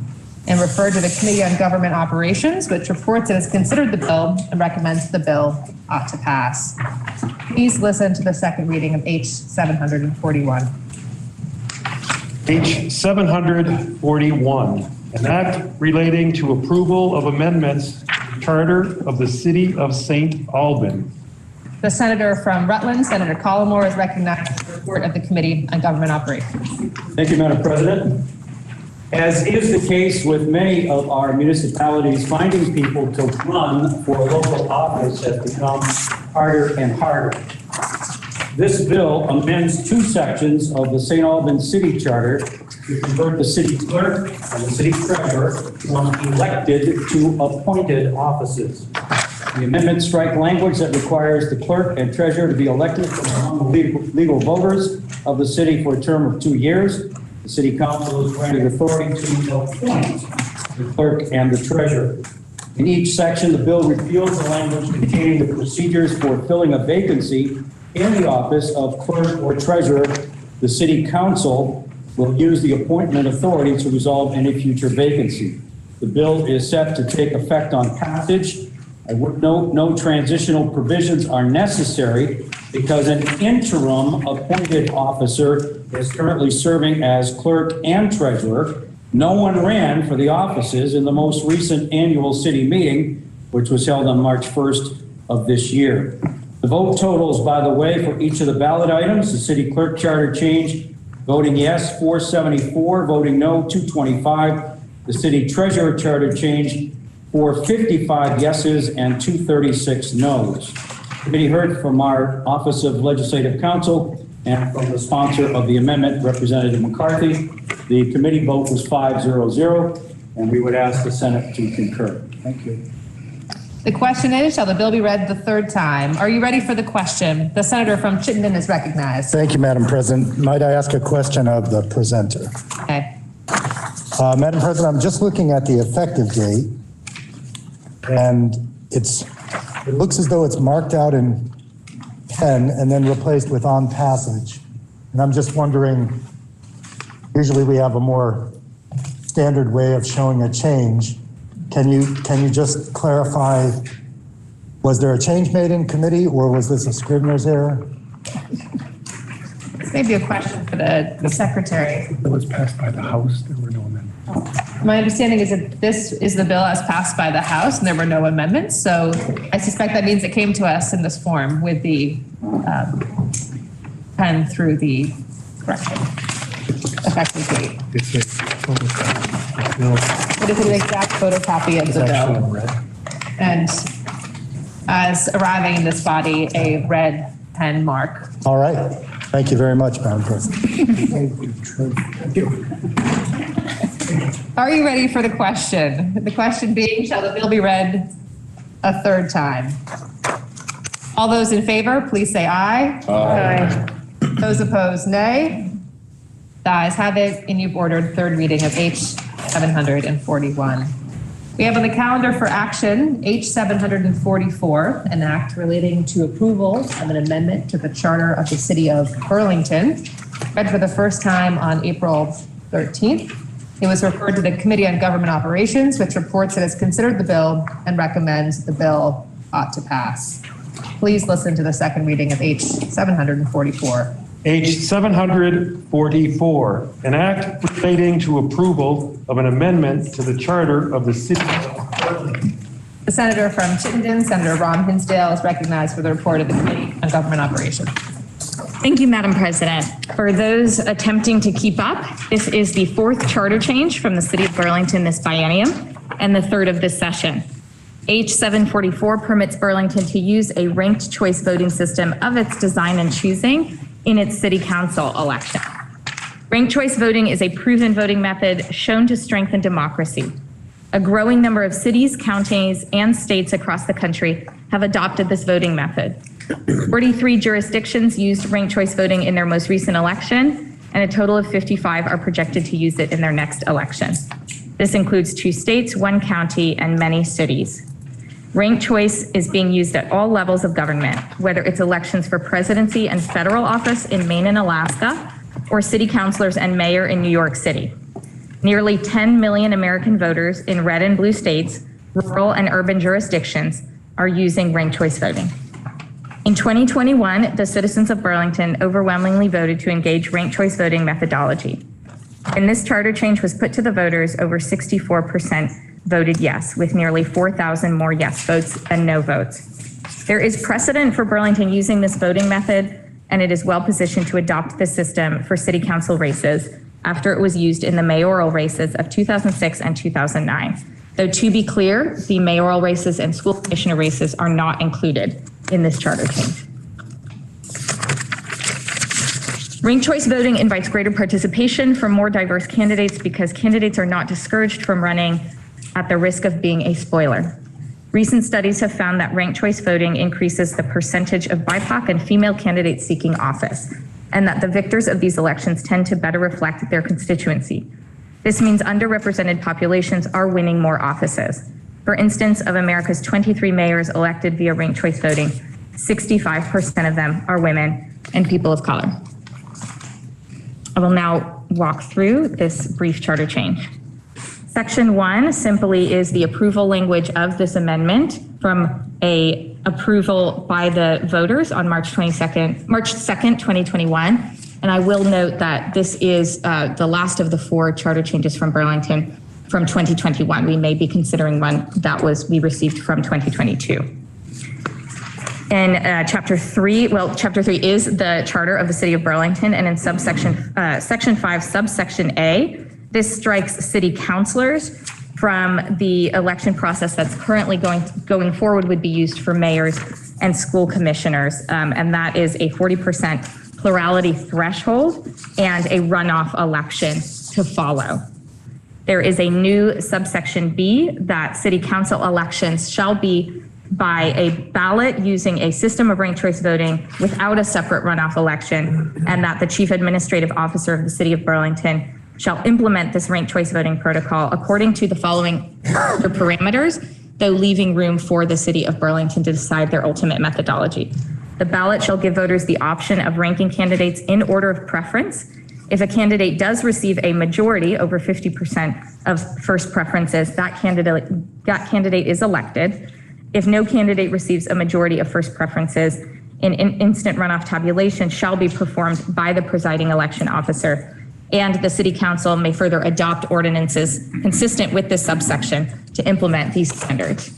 and referred to the Committee on Government Operations, which reports it has considered the bill and recommends the bill ought to pass. Please listen to the second reading of H741. H741, an act relating to approval of amendments to the Charter of the City of St. Albans. The senator from Rutland, Senator Collmore, is recognized for the report of the Committee on Government Operations. Thank you, Madam President. As is the case with many of our municipalities, finding people to run for a local office has become harder and harder. This bill amends two sections of the St. Albans City Charter to convert the city clerk and the city treasurer from elected to appointed offices. The amendments strike language that requires the clerk and treasurer to be elected from among the legal voters of the city for a term of 2 years. The city council is granted authority to appoint the clerk and the treasurer. In each section, the bill repeals the language containing the procedures for filling a vacancy in the office of clerk or treasurer. The city council will use the appointment authority to resolve any future vacancy. The bill is set to take effect on passage. I would note no transitional provisions are necessary because an interim appointed officer is currently serving as clerk and treasurer. No one ran for the offices in the most recent annual city meeting, which was held on March 1st of this year. The vote totals, by the way, for each of the ballot items: the city clerk charter change, voting yes, 474, voting no, 225. The city treasurer charter change, 455 yeses and 236 noes. The committee heard from our Office of Legislative Counsel and from the sponsor of the amendment, Representative McCarthy. The committee vote was 5-0-0, and we would ask the Senate to concur. Thank you. The question is, shall the bill be read the third time? Are you ready for the question? The senator from Chittenden is recognized. Thank you, Madam President. Might I ask a question of the presenter? Okay. Madam President, I'm just looking at the effective date, and it looks as though it's marked out in pen and then replaced with on passage. And I'm just wondering, usually we have a more standard way of showing a change. Can you just clarify, was there a change made in committee or was this a Scrivener's error? This may be a question for the secretary. It was passed by the House. There were no amendments. My understanding is that this is the bill as passed by the House and there were no amendments. So I suspect that means it came to us in this form with the pen through the correction. Effective date. It's a It is an exact photocopy of the bill. And as arriving in this body a red pen mark. All right. Thank you very much, Madam President. Are you ready for the question? The question being, shall the bill be read a third time? All those in favor, please say aye. Aye. Those opposed, nay. The ayes have it, and you've ordered third reading of H 741. We have on the calendar for action H 744, an act relating to approval of an amendment to the charter of the city of Burlington, read for the first time on April 13th. It was referred to the Committee on Government Operations, which reports it has considered the bill and recommends the bill ought to pass. Please listen to the second reading of H 744. H 744, an act relating to approval of an amendment to the charter of the city of Burlington. The senator from Chittenden, Senator Ron Hinsdale, is recognized for the report of the Committee on Government Operations. Thank you, Madam President. For those attempting to keep up, this is the fourth charter change from the city of Burlington this biennium and the third of this session. H 744 permits Burlington to use a ranked choice voting system of its design and choosing in its city council election. Ranked choice voting is a proven voting method shown to strengthen democracy. A growing number of cities, counties, and states across the country have adopted this voting method. 43 jurisdictions used ranked choice voting in their most recent election, and a total of 55 are projected to use it in their next election. This includes 2 states, 1 county, and many cities. Ranked choice is being used at all levels of government, whether it's elections for presidency and federal office in Maine and Alaska, or city councilors and mayor in New York City. Nearly 10 million American voters in red and blue states, rural and urban jurisdictions are using ranked choice voting. In 2021, the citizens of Burlington overwhelmingly voted to engage ranked choice voting methodology. When this charter change was put to the voters, over 64% voted yes, with nearly 4,000 more yes votes than no votes. There is precedent for Burlington using this voting method, and it is well positioned to adopt this system for city council races after it was used in the mayoral races of 2006 and 2009. Though to be clear, the mayoral races and school commissioner races are not included in this charter change. Ranked choice voting invites greater participation from more diverse candidates because candidates are not discouraged from running at the risk of being a spoiler. Recent studies have found that ranked choice voting increases the percentage of BIPOC and female candidates seeking office, and that the victors of these elections tend to better reflect their constituency. This means underrepresented populations are winning more offices. For instance, of America's 23 mayors elected via ranked choice voting, 65% of them are women and people of color. I will now walk through this brief charter change. Section 1 simply is the approval language of this amendment from a approval by the voters on March 2nd, 2021. And I will note that this is the last of the 4 charter changes from Burlington from 2021. We may be considering one that we received from 2022. In Chapter 3, Chapter 3 is the charter of the city of Burlington, and in Section 5, subsection A, this strikes city councilors from the election process that's currently going forward would be used for mayors and school commissioners, and that is a 40% plurality threshold and a runoff election to follow. There is a new subsection B that city council elections shall be by a ballot using a system of ranked choice voting without a separate runoff election, and that the chief administrative officer of the city of Burlington shall implement this ranked choice voting protocol according to the following parameters, though leaving room for the city of Burlington to decide their ultimate methodology. The ballot shall give voters the option of ranking candidates in order of preference. If a candidate does receive a majority, over 50% of first preferences, that candidate is elected. If no candidate receives a majority of first preferences, an instant runoff tabulation shall be performed by the presiding election officer, and the city council may further adopt ordinances consistent with this subsection to implement these standards.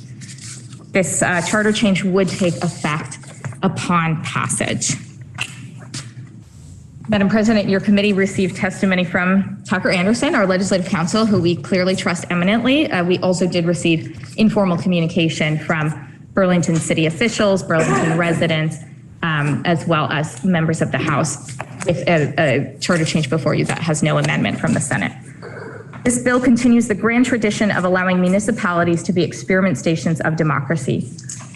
This charter change would take effect upon passage. Madam President, your committee received testimony from Tucker Anderson, our legislative counsel, who we clearly trust eminently. We also did receive informal communication from Burlington city officials, Burlington residents, as well as members of the House, with a charter change before you that has no amendment from the Senate. This bill continues the grand tradition of allowing municipalities to be experiment stations of democracy.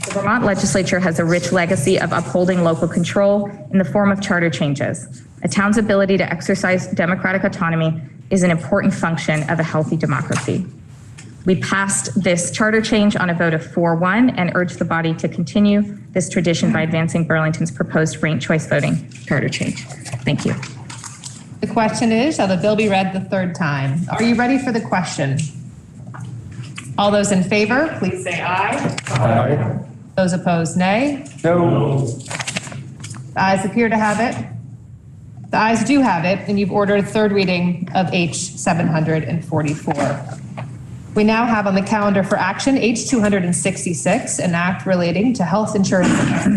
The Vermont legislature has a rich legacy of upholding local control in the form of charter changes. A town's ability to exercise democratic autonomy is an important function of a healthy democracy. We passed this charter change on a vote of 4-1 and urge the body to continue this tradition by advancing Burlington's proposed ranked choice voting charter change. Thank you. The question is, shall the bill be read the third time? Are you ready for the question? All those in favor, please say aye. Aye. Those opposed, nay. No. The ayes appear to have it. The ayes do have it, and you've ordered third reading of H 744. We now have on the calendar for action H 266, an act relating to health insurance for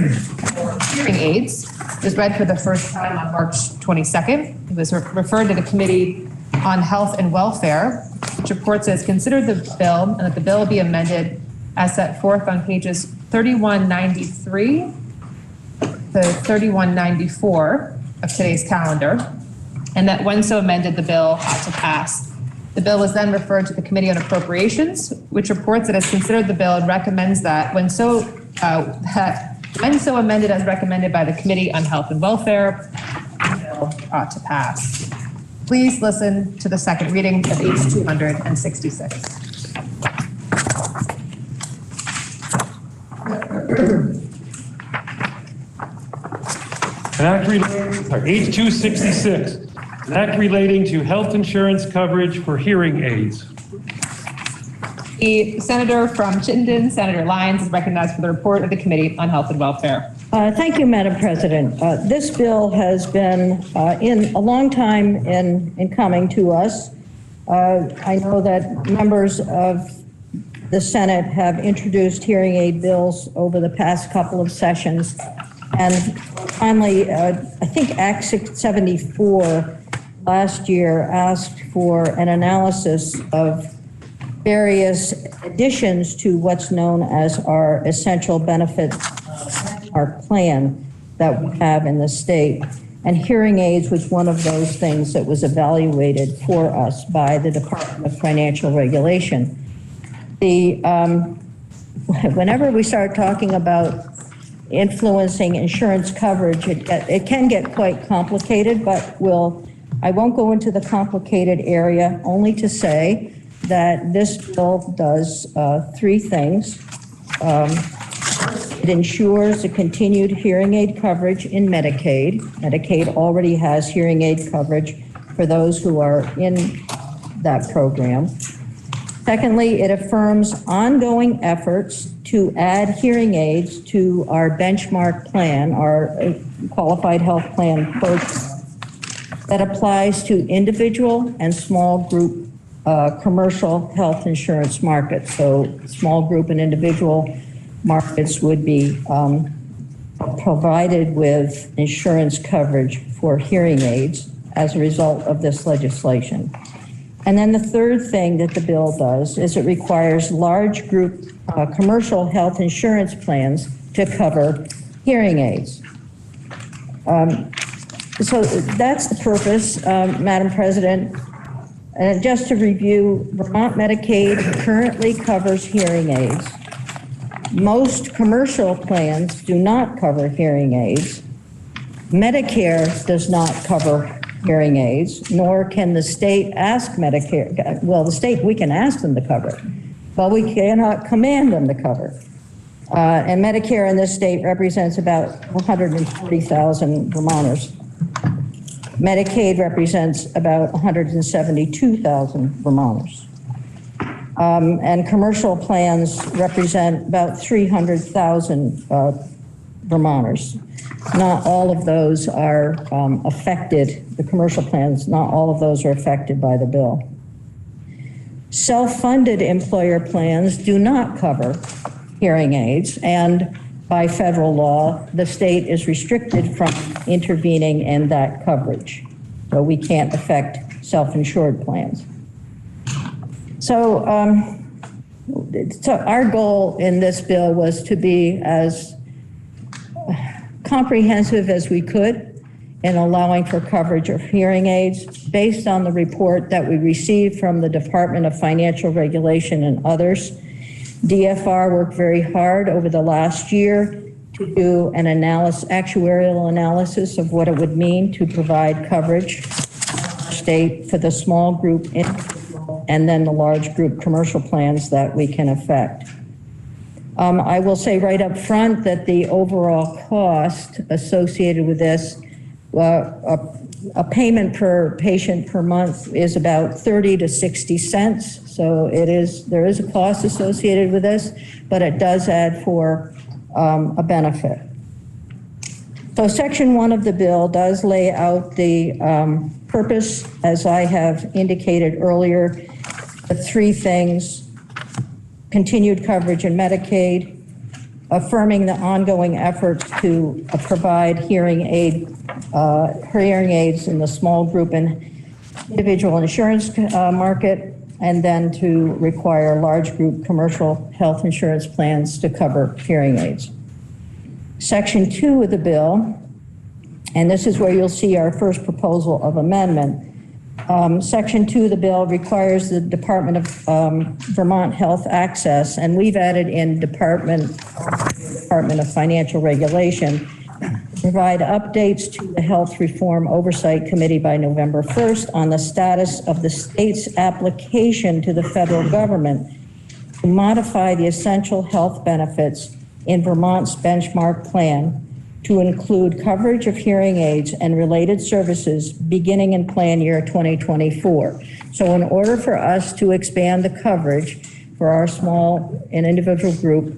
hearing aids. It was read for the first time on March 22nd. It was referred to the Committee on Health and Welfare, which reports has considered the bill and that the bill be amended as set forth on pages 3193 to 3194 of today's calendar, and that when so amended, the bill ought to pass. The bill was then referred to the Committee on Appropriations, which reports it has considered the bill and recommends that when so amended as recommended by the Committee on Health and Welfare, the bill ought to pass. Please listen to the second reading of H 266. An act relating, H 266, an act relating to health insurance coverage for hearing aids. The senator from Chittenden, Senator Lyons, is recognized for the report of the Committee on Health and Welfare. Thank you, Madam President. This bill has been in a long time in coming to us. I know that members of the Senate have introduced hearing aid bills over the past couple of sessions. And finally, I think Act 674 last year asked for an analysis of various additions to what's known as our essential benefit, our plan that we have in the state. And hearing aids was one of those things that was evaluated for us by the Department of Financial Regulation. Whenever we start talking about influencing insurance coverage, it can get quite complicated, but I won't go into the complicated area, only to say that this bill does three things. It ensures a continued hearing aid coverage in Medicaid. Medicaid already has hearing aid coverage for those who are in that program. Secondly, it affirms ongoing efforts to add hearing aids to our benchmark plan, our qualified health plan program that applies to individual and small group commercial health insurance markets. So small group and individual markets would be provided with insurance coverage for hearing aids as a result of this legislation. And then the third thing that the bill does is it requires large group commercial health insurance plans to cover hearing aids. So that's the purpose, Madam President. And just to review, Vermont Medicaid currently covers hearing aids. Most commercial plans do not cover hearing aids. Medicare does not cover hearing aids, nor can the state ask Medicare. Well, the state, we can ask them to cover it, but we cannot command them to cover. And Medicare in this state represents about 140,000 Vermonters. Medicaid represents about 172,000 Vermonters. And commercial plans represent about 300,000 Vermonters. Not all of those are affected, the commercial plans, not all of those are affected by the bill. Self-funded employer plans do not cover hearing aids, and by federal law, the state is restricted from intervening in that coverage. So we can't affect self-insured plans. So So our goal in this bill was to be as comprehensive as we could in allowing for coverage of hearing aids based on the report that we received from the Department of Financial Regulation and others. DFR worked very hard over the last year to do an actuarial analysis of what it would mean to provide coverage state for the small group and then the large group commercial plans that we can affect. I will say right up front that the overall cost associated with this, a payment per patient per month is about 30 to 60 cents. So there is a cost associated with this, but it does add for a benefit. So Section 1 of the bill does lay out the purpose, as I have indicated earlier, the three things: continued coverage in Medicaid, affirming the ongoing efforts to provide hearing aids in the small group and individual insurance market, and then to require large group commercial health insurance plans to cover hearing aids. Section 2 of the bill, and this is where you'll see our first proposal of amendment. Section 2 of the bill requires the Department of Vermont Health Access, and we've added in Department of Financial Regulation, provide updates to the Health Reform Oversight Committee by November 1st on the status of the state's application to the federal government to modify the essential health benefits in Vermont's benchmark plan to include coverage of hearing aids and related services beginning in plan year 2024. So in order for us to expand the coverage for our small and individual group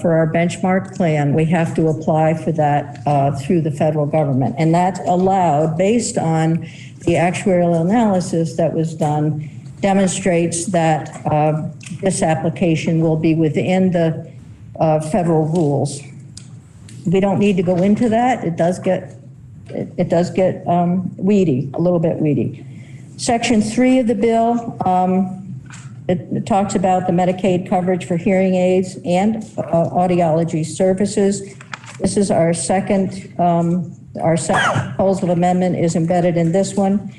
for our benchmark plan, we have to apply for that through the federal government. And that's allowed based on the actuarial analysis that was done, demonstrates that this application will be within the federal rules. We don't need to go into that. It does get weedy, a little bit weedy. Section 3 of the bill, it talks about the Medicaid coverage for hearing aids and audiology services. This is our second proposal of amendment is embedded in this one.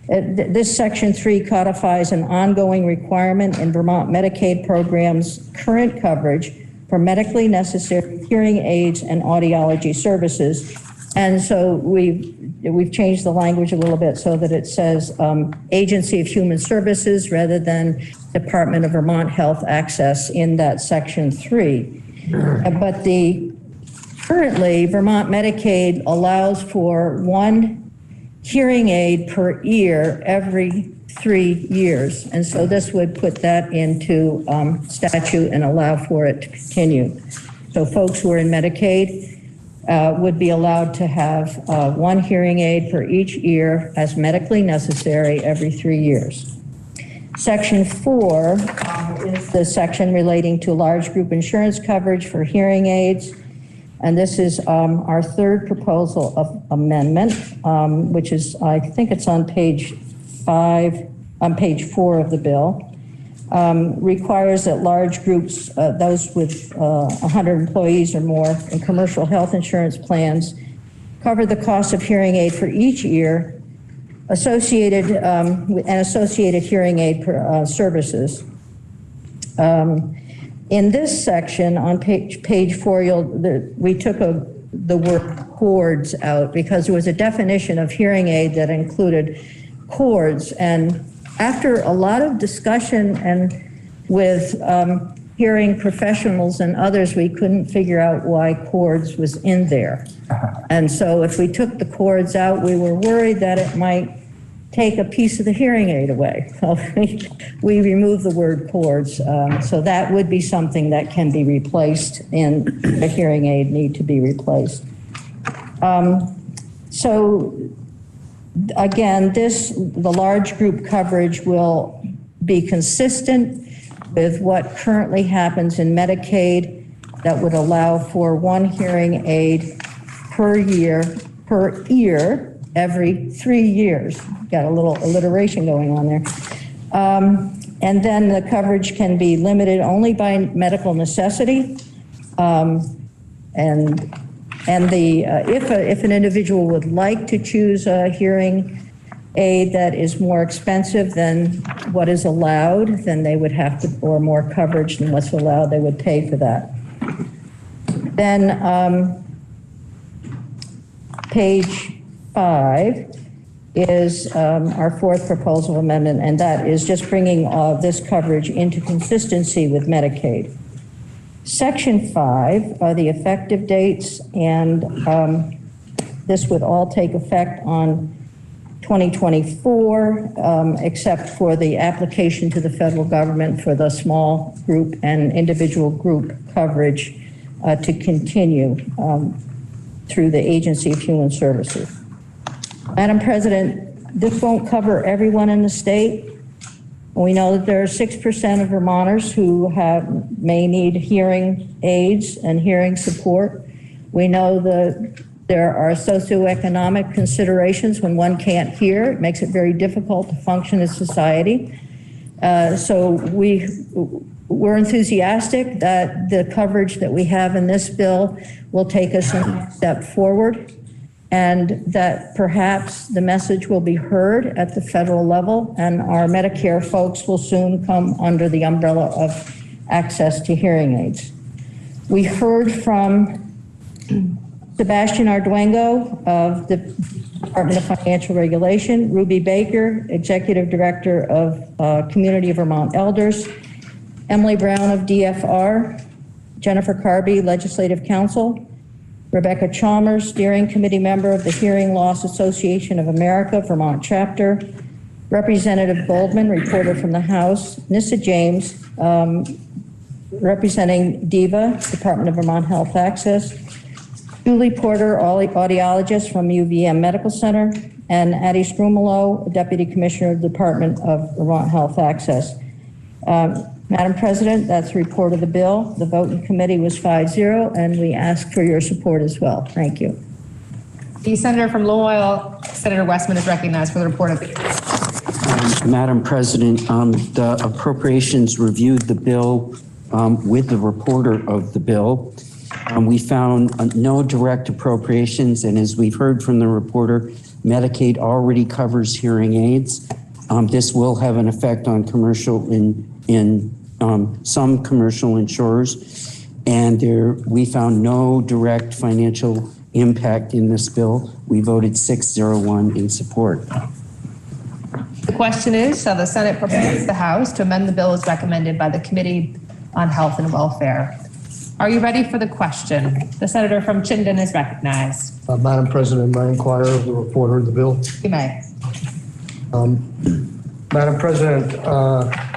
This Section 3 codifies an ongoing requirement in Vermont Medicaid programs' current coverage for medically necessary hearing aids and audiology services. And so we've changed the language a little bit so that it says Agency of Human Services rather than Department of Vermont Health Access in that Section 3. But currently Vermont Medicaid allows for one hearing aid per ear every 3 years. And so this would put that into statute and allow for it to continue. So folks who are in Medicaid would be allowed to have one hearing aid for each ear as medically necessary every 3 years. Section 4 is the section relating to large group insurance coverage for hearing aids. And this is our third proposal of amendment, which is, I think it's on page 4 of the bill, requires that large groups, those with 100 employees or more in commercial health insurance plans, cover the cost of hearing aid for each ear associated hearing aid services. In this section on page 4, we took the word cords out because there was a definition of hearing aid that included cords, and after a lot of discussion and with hearing professionals and others, we couldn't figure out why cords was in there. And so if we took the cords out, we were worried that it might take a piece of the hearing aid away. So we removed the word cords. So that would be something that can be replaced, and a hearing aid need to be replaced. So again, the large group coverage will be consistent with what currently happens in Medicaid that would allow for one hearing aid per ear every 3 years. Got a little alliteration going on there. And then the coverage can be limited only by medical necessity. If an individual would like to choose a hearing aid that is more expensive than what is allowed, then they would have to, or more coverage than what's allowed, they would pay for that. Then page 5 is our fourth proposal amendment, and that is just bringing this coverage into consistency with Medicaid. Section 5 are the effective dates, and this would all take effect on 2024, except for the application to the federal government for the small group and individual group coverage to continue through the Agency of Human Services. Madam President, this won't cover everyone in the state. We know that there are 6% of Vermonters who may need hearing aids and hearing support. We know that there are socioeconomic considerations when one can't hear. It makes it very difficult to function in society. So we're enthusiastic that the coverage that we have in this bill will take us a step forward, and that perhaps the message will be heard at the federal level, and our Medicare folks will soon come under the umbrella of access to hearing aids. We heard from Sebastian Arduengo of the Department of Financial Regulation, Ruby Baker, Executive Director of Community of Vermont Elders, Emily Brown of DFR, Jennifer Carby, Legislative Counsel, Rebecca Chalmers, Steering Committee Member of the Hearing Loss Association of America, Vermont Chapter, Representative Goldman, reporter from the House, Nissa James, representing DEVA, Department of Vermont Health Access, Julie Porter, audiologist from UVM Medical Center, and Addie Strumolo, Deputy Commissioner of the Department of Vermont Health Access. Madam President, that's a report of the bill. The vote in committee was 5-0, and we ask for your support as well. Thank you. The senator from Lowell, Senator Westman, is recognized for the report of the bill. Madam President, the Appropriations reviewed the bill with the reporter of the bill. We found no direct appropriations, and as we've heard from the reporter, Medicaid already covers hearing aids. This will have an effect on commercial in some commercial insurers, and we found no direct financial impact in this bill. We voted 6-0-1 in support. The question is, shall the Senate propose the House to amend the bill as recommended by the Committee on Health and Welfare? Are you ready for the question? The senator from Chittenden is recognized. Madam President, may I inquire of the reporter of the bill? You may. Madam President,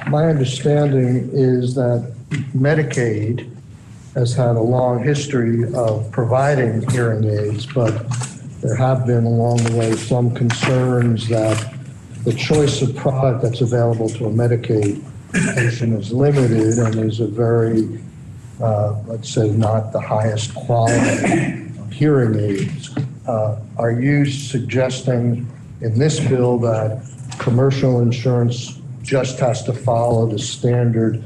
my understanding is that Medicaid has had a long history of providing hearing aids, but there have been along the way some concerns that the choice of product that's available to a Medicaid patient is limited and is a very, let's say, not the highest quality of hearing aids. Are you suggesting in this bill that commercial insurance just has to follow the standard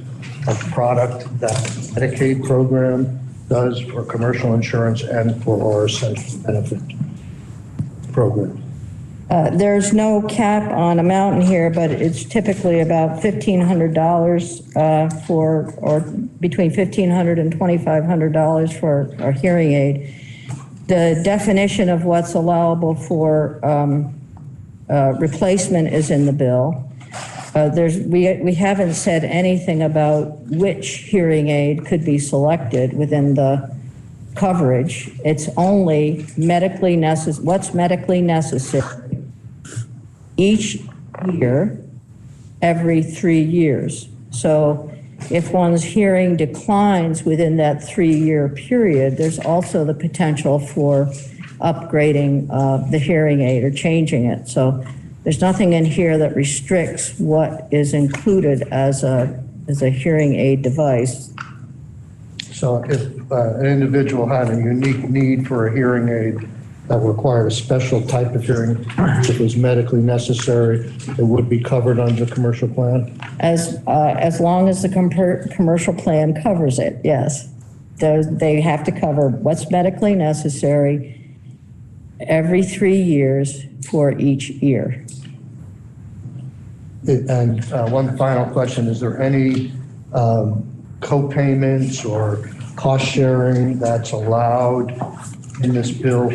of product that the Medicaid program does for commercial insurance and for our essential benefit program? There's no cap on amount in here, but it's typically about $1,500 or between $1,500 and $2,500 for a hearing aid. The definition of what's allowable for replacement is in the bill. We haven't said anything about which hearing aid could be selected within the coverage. It's only what's medically necessary each year, every 3 years. So if one's hearing declines within that 3-year period, there's also the potential for upgrading the hearing aid or changing it. So there's nothing in here that restricts what is included as a hearing aid device. So if an individual had a unique need for a hearing aid that required a special type of hearing, if it was medically necessary, it would be covered under the commercial plan? As long as the commercial plan covers it, yes. They have to cover what's medically necessary every 3 years for each year. And one final question, is there any co-payments or cost sharing that's allowed in this bill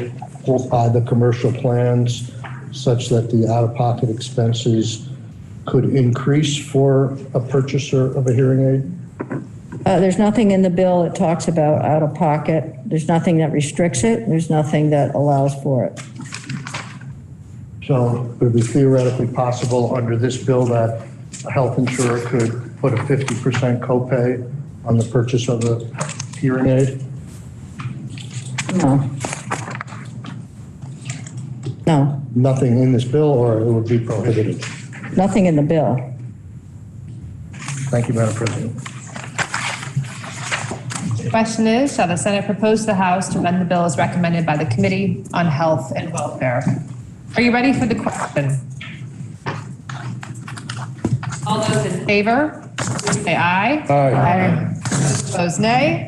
by the commercial plans such that the out-of-pocket expenses could increase for a purchaser of a hearing aid? There's nothing in the bill that talks about out-of-pocket. There's nothing that restricts it. There's nothing that allows for it. So would it be theoretically possible under this bill that a health insurer could put a 50% copay on the purchase of a hearing aid? No. No. Nothing in this bill, or it would be prohibited? Nothing in the bill. Thank you, Madam President. The question is, shall the Senate propose to the House to amend the bill as recommended by the Committee on Health and Welfare? Are you ready for the question? All those in favor, please say aye. Aye. Those opposed, nay.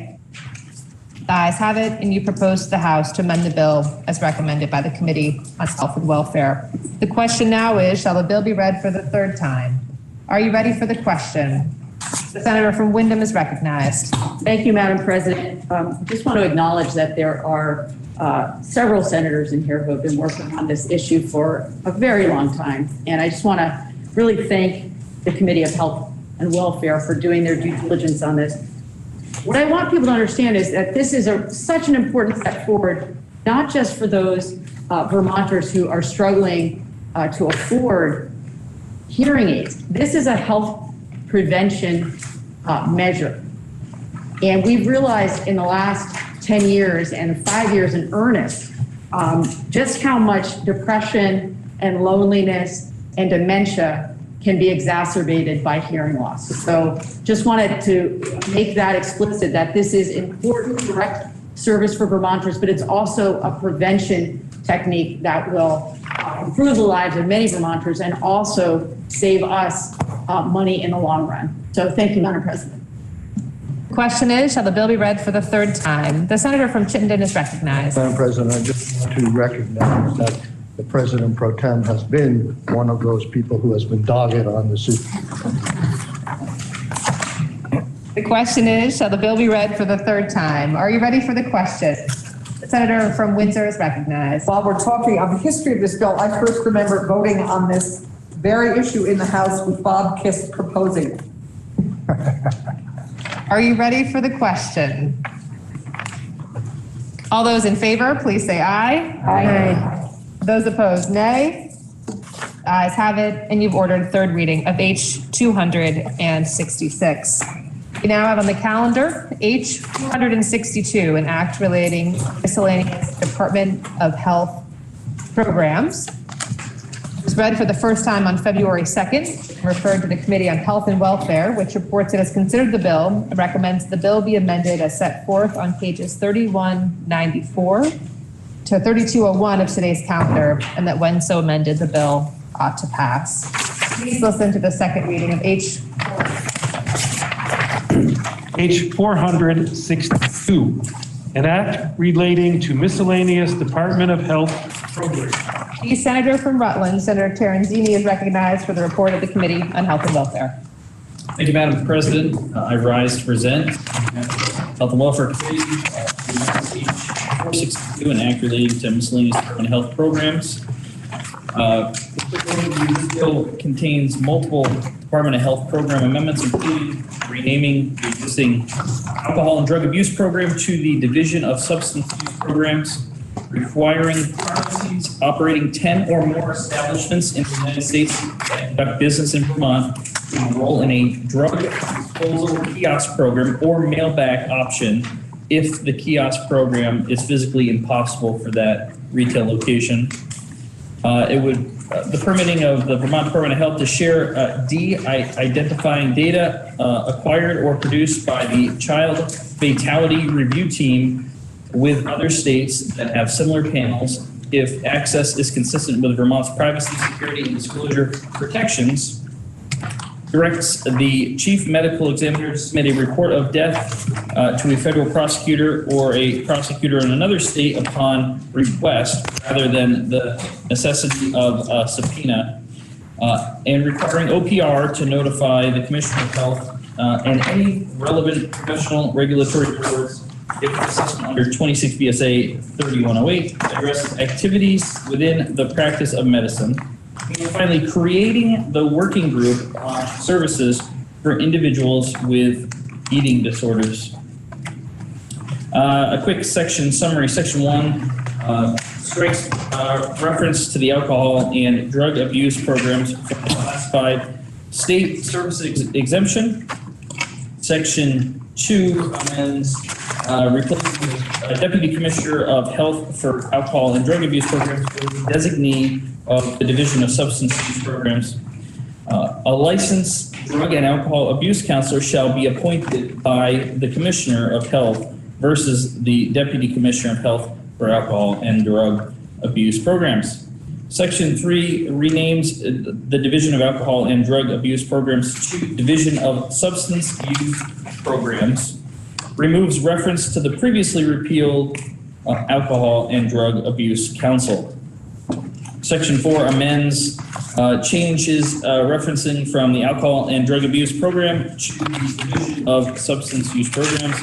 The ayes have it, and you propose to the House to amend the bill as recommended by the Committee on Health and Welfare. The question now is, shall the bill be read for the third time? Are you ready for the question? The senator from Windham is recognized. Thank you, Madam President. Just want to acknowledge that there are several senators in here who have been working on this issue for a very long time. And I just want to really thank the Committee of Health and Welfare for doing their due diligence on this. What I want people to understand is that this is such an important step forward, not just for those Vermonters who are struggling to afford hearing aids. This is a health prevention measure. And we've realized in the last 10 years and 5 years in earnest, just how much depression and loneliness and dementia can be exacerbated by hearing loss. So just wanted to make that explicit, that this is important direct service for Vermonters, but it's also a prevention technique that will improve the lives of many Vermonters and also save us money in the long run. So thank you, Madam President. The question is, shall the bill be read for the third time? The senator from Chittenden is recognized. Madam President, I just want to recognize that the President Pro Tem has been one of those people who has been dogged on this issue. The question is, shall the bill be read for the third time? Are you ready for the question? The senator from Windsor is recognized. While we're talking of the history of this bill, I first remember voting on this very issue in the House with Bob Kiss proposing. Are you ready for the question? All those in favor, please say aye. Aye. Those opposed, nay. The ayes have it, and you've ordered third reading of H 266. We now have on the calendar H 262, an act relating miscellaneous Department of Health programs. It was read for the first time on February 2nd, and referred to the Committee on Health and Welfare, which reports it has considered the bill and recommends the bill be amended as set forth on pages 3194 to 3201 of today's calendar, and that when so amended, the bill ought to pass. Please listen to the second reading of H 462, an act relating to miscellaneous Department of Health programs. The senator from Rutland, Senator Terenzini, is recognized for the report of the Committee on Health and Welfare. Thank you, Madam President. I rise to present Health and Welfare Committee, 462, an act relating to miscellaneous Department of Health programs. This bill contains multiple Department of Health program amendments, including renaming the existing alcohol and drug abuse program to the Division of Substance Use Programs, requiring pharmacies operating 10 or more establishments in the United States that conduct business in Vermont to enroll in a drug disposal kiosk program or mail-back option if the kiosk program is physically impossible for that retail location. The permitting of the Vermont Department of Health to share identifying data acquired or produced by the Child Fatality Review Team with other states that have similar panels if access is consistent with Vermont's privacy, security, and disclosure protections. Directs the chief medical examiner to submit a report of death to a federal prosecutor or a prosecutor in another state upon request rather than the necessity of a subpoena, and requiring OPR to notify the Commissioner of Health and any relevant professional regulatory boards if the assessment under 26 BSA 3108 addresses activities within the practice of medicine. And finally, creating the working group on services for individuals with eating disorders. A quick section summary. Section 1 strikes reference to the alcohol and drug abuse programs from the classified state services exemption. Section 2 amends replacing the Deputy Commissioner of Health for Alcohol and Drug Abuse Programs with the designee of the Division of Substance Abuse Programs. A licensed drug and alcohol abuse counselor shall be appointed by the Commissioner of Health versus the Deputy Commissioner of Health for Alcohol and Drug Abuse Programs. Section 3 renames the Division of Alcohol and Drug Abuse Programs to Division of Substance Use Programs, removes reference to the previously repealed Alcohol and Drug Abuse Council. Section 4 amends changes referencing from the Alcohol and Drug Abuse Program to the Division of Substance Use Programs.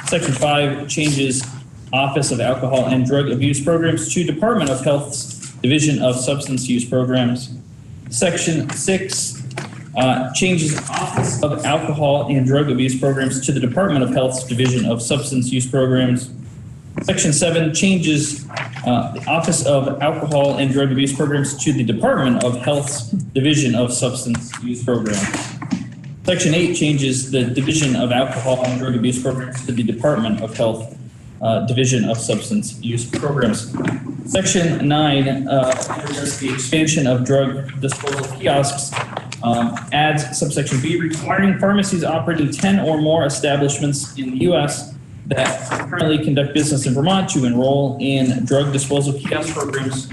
Section 5 changes Office of Alcohol and Drug Abuse Programs to Department of Health's Division of Substance Use Programs. Section 6 changes Office of Alcohol and Drug Abuse Programs to the Department of Health's Division of Substance Use Programs. Section 7 changes the Office of Alcohol and Drug Abuse Programs to the Department of Health's Division of Substance Use Programs. Section 8 changes the Division of Alcohol and Drug Abuse Programs to the Department of Health Division of Substance Use Programs. Section 9 addresses the expansion of drug disposal kiosks, adds subsection B, requiring pharmacies operating 10 or more establishments in the U.S. that currently conduct business in Vermont to enroll in drug disposal kiosk programs.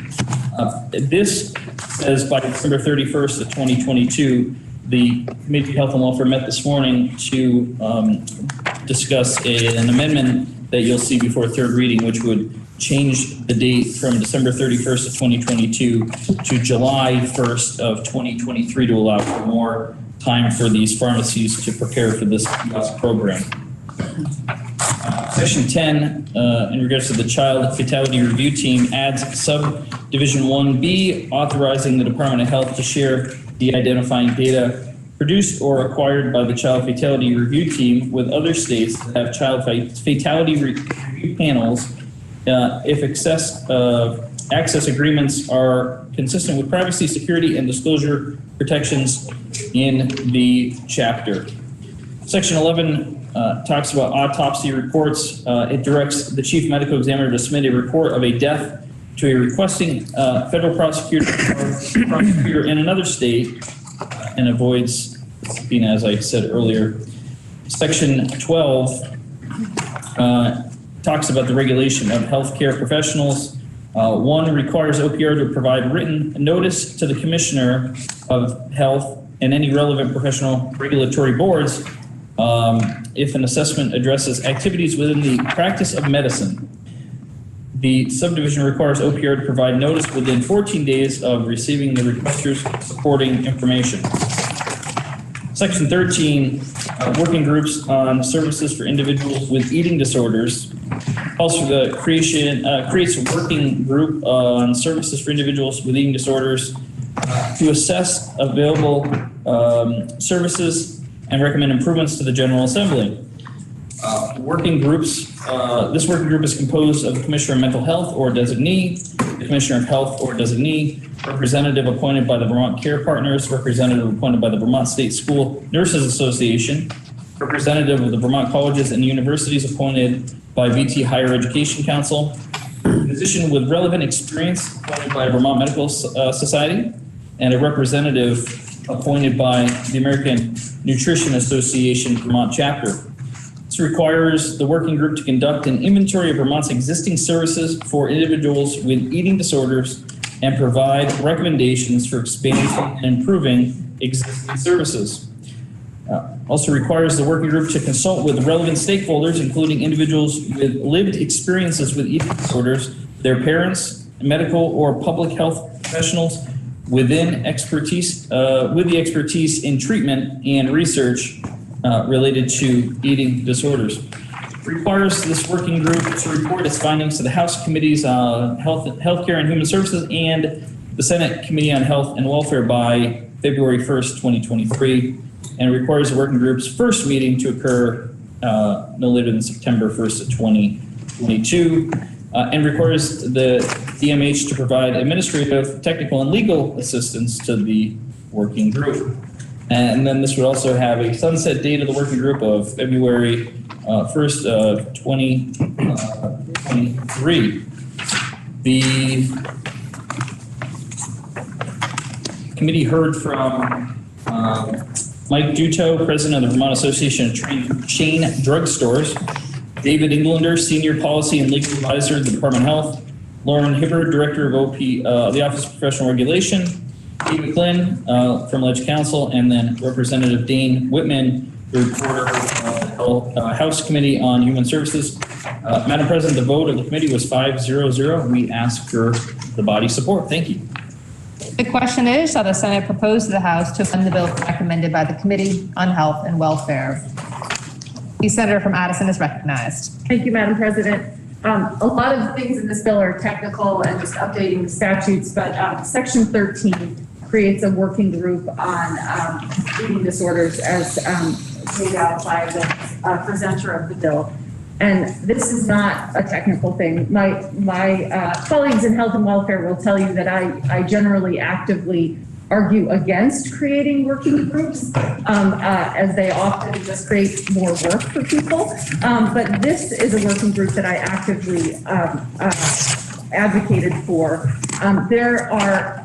This says by December 31st of 2022, the Committee of Health and Welfare met this morning to discuss an amendment that you'll see before third reading, which would change the date from December 31st of 2022 to July 1st of 2023 to allow for more time for these pharmacies to prepare for this kiosk program. Section 10, in regards to the Child Fatality Review Team, adds subdivision 1B, authorizing the Department of Health to share de-identifying data produced or acquired by the Child Fatality Review Team with other states that have child fatality review panels if access agreements are consistent with privacy, security, and disclosure protections in the chapter. Section 11 talks about autopsy reports. It directs the chief medical examiner to submit a report of a death to a requesting federal prosecutor or prosecutor in another state and avoids subpoena, as I said earlier. Section 12 talks about the regulation of healthcare professionals. One requires OPR to provide written notice to the Commissioner of Health and any relevant professional regulatory boards if an assessment addresses activities within the practice of medicine. The subdivision requires OPR to provide notice within 14 days of receiving the requester's supporting information. Section 13, working groups on services for individuals with eating disorders. Also, the creates a working group on services for individuals with eating disorders to assess available services and recommend improvements to the General Assembly. Working groups, this working group is composed of the Commissioner of Mental Health or designee, the Commissioner of Health or designee, representative appointed by the Vermont Care Partners, representative appointed by the Vermont State School Nurses Association, representative of the Vermont Colleges and Universities appointed by VT Higher Education Council, physician with relevant experience appointed by Vermont Medical Society, and a representative appointed by the American Nutrition Association Vermont chapter. This requires the working group to conduct an inventory of Vermont's existing services for individuals with eating disorders and provide recommendations for expanding and improving existing services. Also requires the working group to consult with relevant stakeholders, including individuals with lived experiences with eating disorders, their parents, medical or public health professionals within expertise, with the expertise in treatment and research related to eating disorders. Requires this working group to report its findings to the House Committees on Healthcare and Human Services and the Senate Committee on Health and Welfare by February 1st, 2023, and requires the working group's first meeting to occur no later than September 1st of 2022, and requires the DMH to provide administrative, technical, and legal assistance to the working group. And then this would also have a sunset date of the working group of February 1st of 2023. The committee heard from Mike Duto, president of the Vermont Association of Chain Drugstores, David Englander, senior policy and legal advisor at the Department of Health, Lauren Hibbard, director of the Office of Professional Regulation, Pete McLinn from Ledge Council, and then Representative Dane Whitman, the reporter of the House Committee on Human Services. Madam President, the vote of the committee was 5-0-0. We ask for the body support. Thank you. The question is, shall the Senate propose to the House to amend the bill recommended by the Committee on Health and Welfare? The senator from Addison is recognized. Thank you, Madam President. A lot of things in this bill are technical and just updating the statutes, but Section 13 creates a working group on eating disorders as laid out by the presenter of the bill. And this is not a technical thing. My colleagues in health and welfare will tell you that I generally actively argue against creating working groups, as they often just create more work for people. But this is a working group that I actively advocated for. There are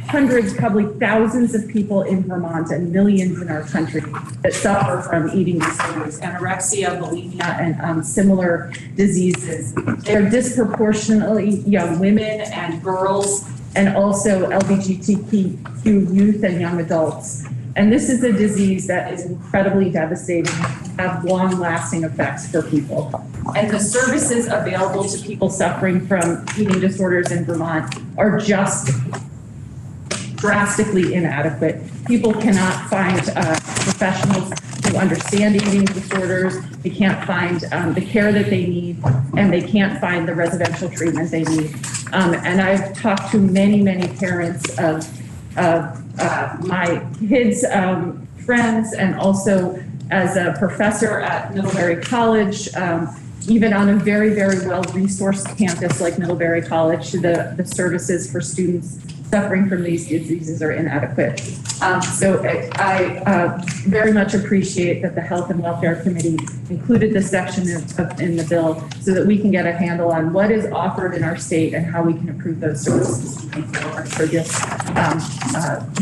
hundreds, probably thousands of people in Vermont and millions in our country that suffer from eating disorders, anorexia, bulimia, and similar diseases. They're disproportionately young women and girls, and also LGBTQ youth and young adults. And this is a disease that is incredibly devastating, have long-lasting effects for people. And the services available to people suffering from eating disorders in Vermont are just drastically inadequate. People cannot find professionals who understand eating disorders. They can't find the care that they need, and they can't find the residential treatment they need. And I've talked to many, many parents of my kids' friends, and also as a professor at Middlebury College, even on a very, very well-resourced campus like Middlebury College, the services for students suffering from these diseases are inadequate. So I very much appreciate that the Health and Welfare Committee included this section in the bill so that we can get a handle on what is offered in our state and how we can improve those services for this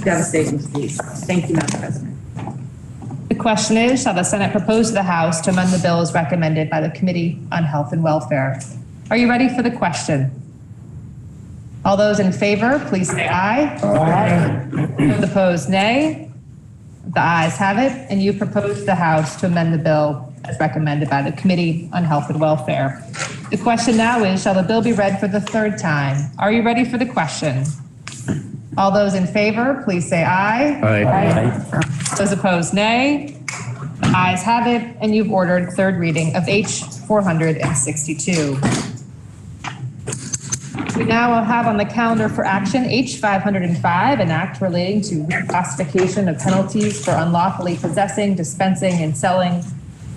devastating disease. Thank you, Madam President. The question is, shall the Senate propose to the House to amend the bill as recommended by the Committee on Health and Welfare? Are you ready for the question? All those in favor, please say aye. Aye. Those opposed, nay. The ayes have it, and you propose the House to amend the bill as recommended by the Committee on Health and Welfare. The question now is, shall the bill be read for the third time? Are you ready for the question? All those in favor, please say aye. Aye. Those opposed, nay. The ayes have it, and you've ordered third reading of H 462. We now have on the calendar for action H 505, an act relating to reclassification of penalties for unlawfully possessing, dispensing, and selling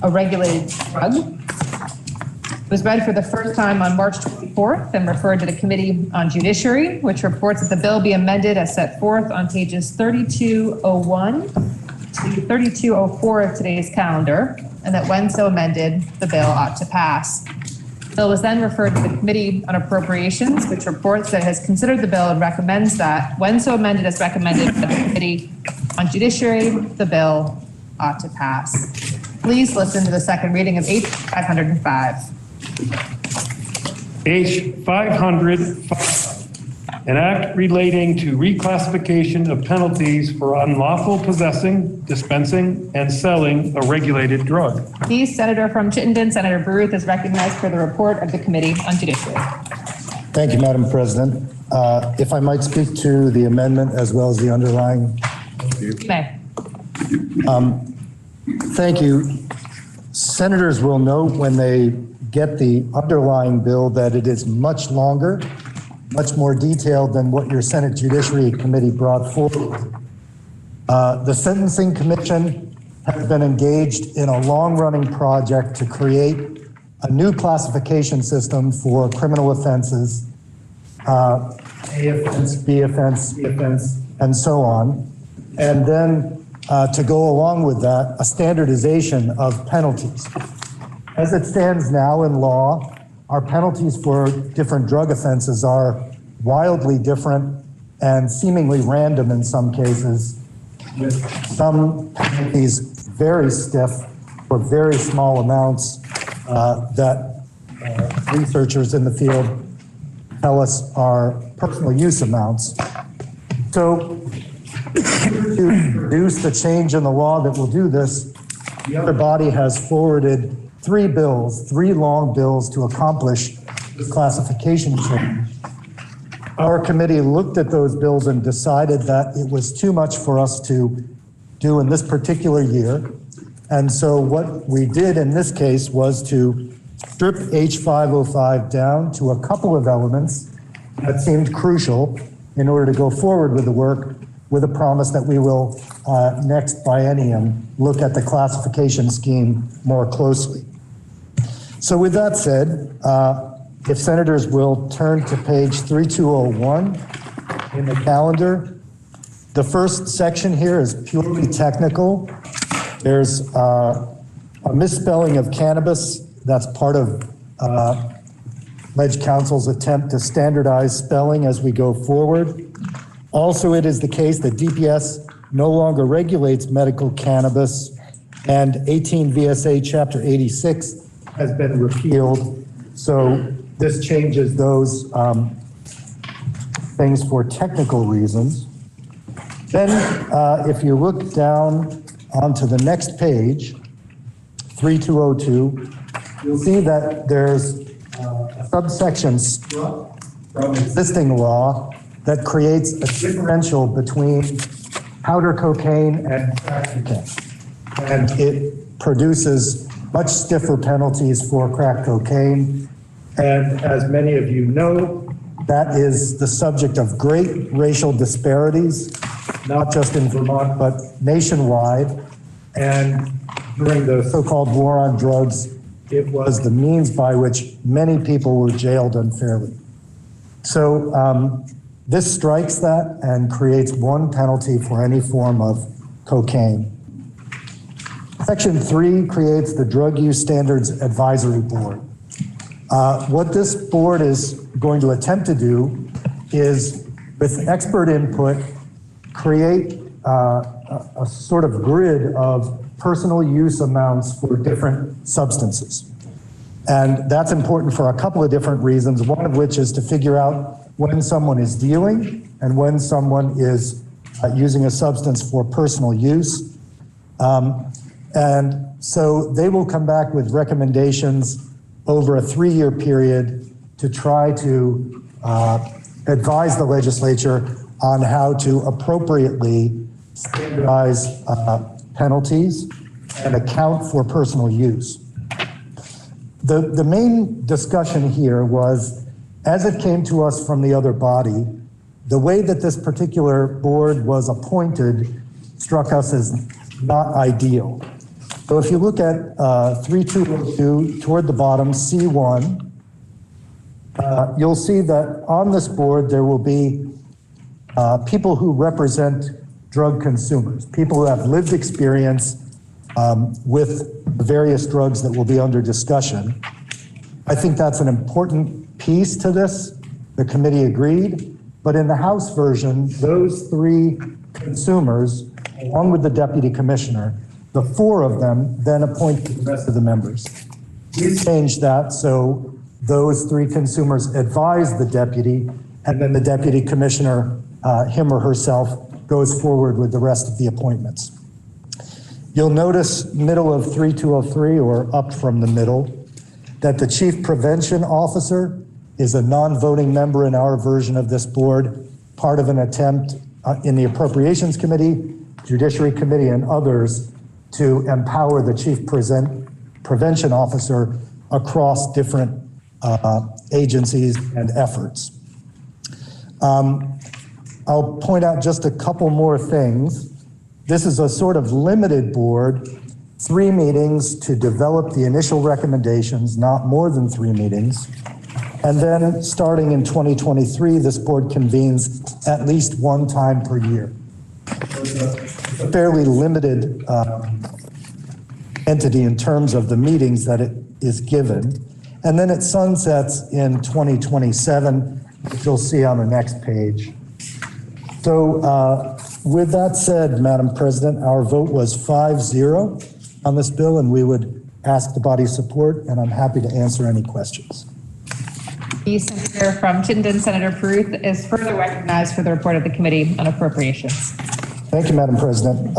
a regulated drug. It was read for the first time on March 24th and referred to the Committee on Judiciary, which reports that the bill be amended as set forth on pages 3201 to 3204 of today's calendar, and that when so amended, the bill ought to pass. The bill was then referred to the Committee on Appropriations, which reports that it has considered the bill and recommends that, when so amended as recommended by the Committee on Judiciary, the bill ought to pass. Please listen to the second reading of H 505. H 505, an act relating to reclassification of penalties for unlawful possessing, dispensing, and selling a regulated drug. The senator from Chittenden, Senator Baruth, is recognized for the report of the Committee on Judiciary. Thank you, Madam President. If I might speak to the amendment as well as the underlying. You may. Thank you. Senators will note when they get the underlying bill that it is much longer, much more detailed than what your Senate Judiciary Committee brought forward. The Sentencing Commission has been engaged in a long-running project to create a new classification system for criminal offenses, A offense, B offense, C offense, and so on. And then to go along with that, a standardization of penalties. As it stands now in law, our penalties for different drug offenses are wildly different and seemingly random in some cases, with some penalties very stiff for very small amounts that researchers in the field tell us are personal use amounts. So to produce the change in the law that will do this, the other body has forwarded three long bills to accomplish this classification change. Our committee looked at those bills and decided that it was too much for us to do in this particular year. And so what we did in this case was to strip H505 down to a couple of elements that seemed crucial in order to go forward with the work, with a promise that we will next biennium look at the classification scheme more closely. So with that said, if senators will turn to page 3201 in the calendar, the first section here is purely technical. There's a misspelling of cannabis. That's part of Ledge Council's attempt to standardize spelling as we go forward. Also, it is the case that DPS no longer regulates medical cannabis, and 18 VSA Chapter 86 has been repealed. So this changes those things for technical reasons. Then, if you look down onto the next page, 3202, you'll see that there's a subsection struck from existing law that creates a differential between powder cocaine and crack cocaine. And it produces much stiffer penalties for crack cocaine. And as many of you know, that is the subject of great racial disparities, not just in Vermont, but nationwide. And during the so-called war on drugs, it was the means by which many people were jailed unfairly. So this strikes that and creates one penalty for any form of cocaine. Section 3 creates the Drug Use Standards Advisory Board. What this board is going to attempt to do is, with expert input, create a sort of grid of personal use amounts for different substances. And that's important for a couple of different reasons, one of which is to figure out when someone is dealing and when someone is using a substance for personal use. And so they will come back with recommendations over a 3-year period to try to advise the legislature on how to appropriately standardize penalties and account for personal use. The main discussion here was, as it came to us from the other body, the way that this particular board was appointed struck us as not ideal. So if you look at 3202 toward the bottom, C1, you'll see that on this board there will be people who represent drug consumers, people who have lived experience with the various drugs that will be under discussion. I think that's an important piece to this. The committee agreed, but in the House version, those three consumers, along with the deputy commissioner, the four of them then appoint the rest of the members. We've changed that so those three consumers advise the deputy, and then the deputy commissioner, him or herself, goes forward with the rest of the appointments. You'll notice middle of 3203, or up from the middle, that the chief prevention officer is a non-voting member in our version of this board, part of an attempt in the Appropriations Committee, Judiciary Committee, and others to empower the chief prevention officer across different agencies and efforts. I'll point out just a couple more things. This is a sort of limited board, 3 meetings to develop the initial recommendations, not more than 3 meetings. And then starting in 2023, this board convenes at least 1 time per year. It's a fairly limited entity in terms of the meetings that it is given. And then it sunsets in 2027, which you'll see on the next page. So with that said, Madam President, our vote was 5-0 on this bill, and we would ask the body's support, and I'm happy to answer any questions. The senator from Chittenden, Senator Peruth, is further recognized for the report of the Committee on Appropriations. Thank you, Madam President.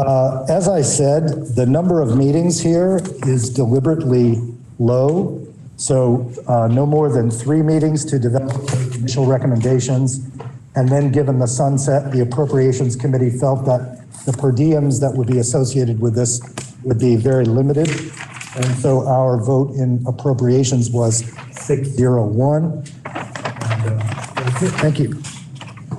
As I said, the number of meetings here is deliberately low. So no more than 3 meetings to develop initial recommendations. And then given the sunset, the Appropriations Committee felt that the per diems that would be associated with this would be very limited. And so our vote in appropriations was 601. That's it. Thank you.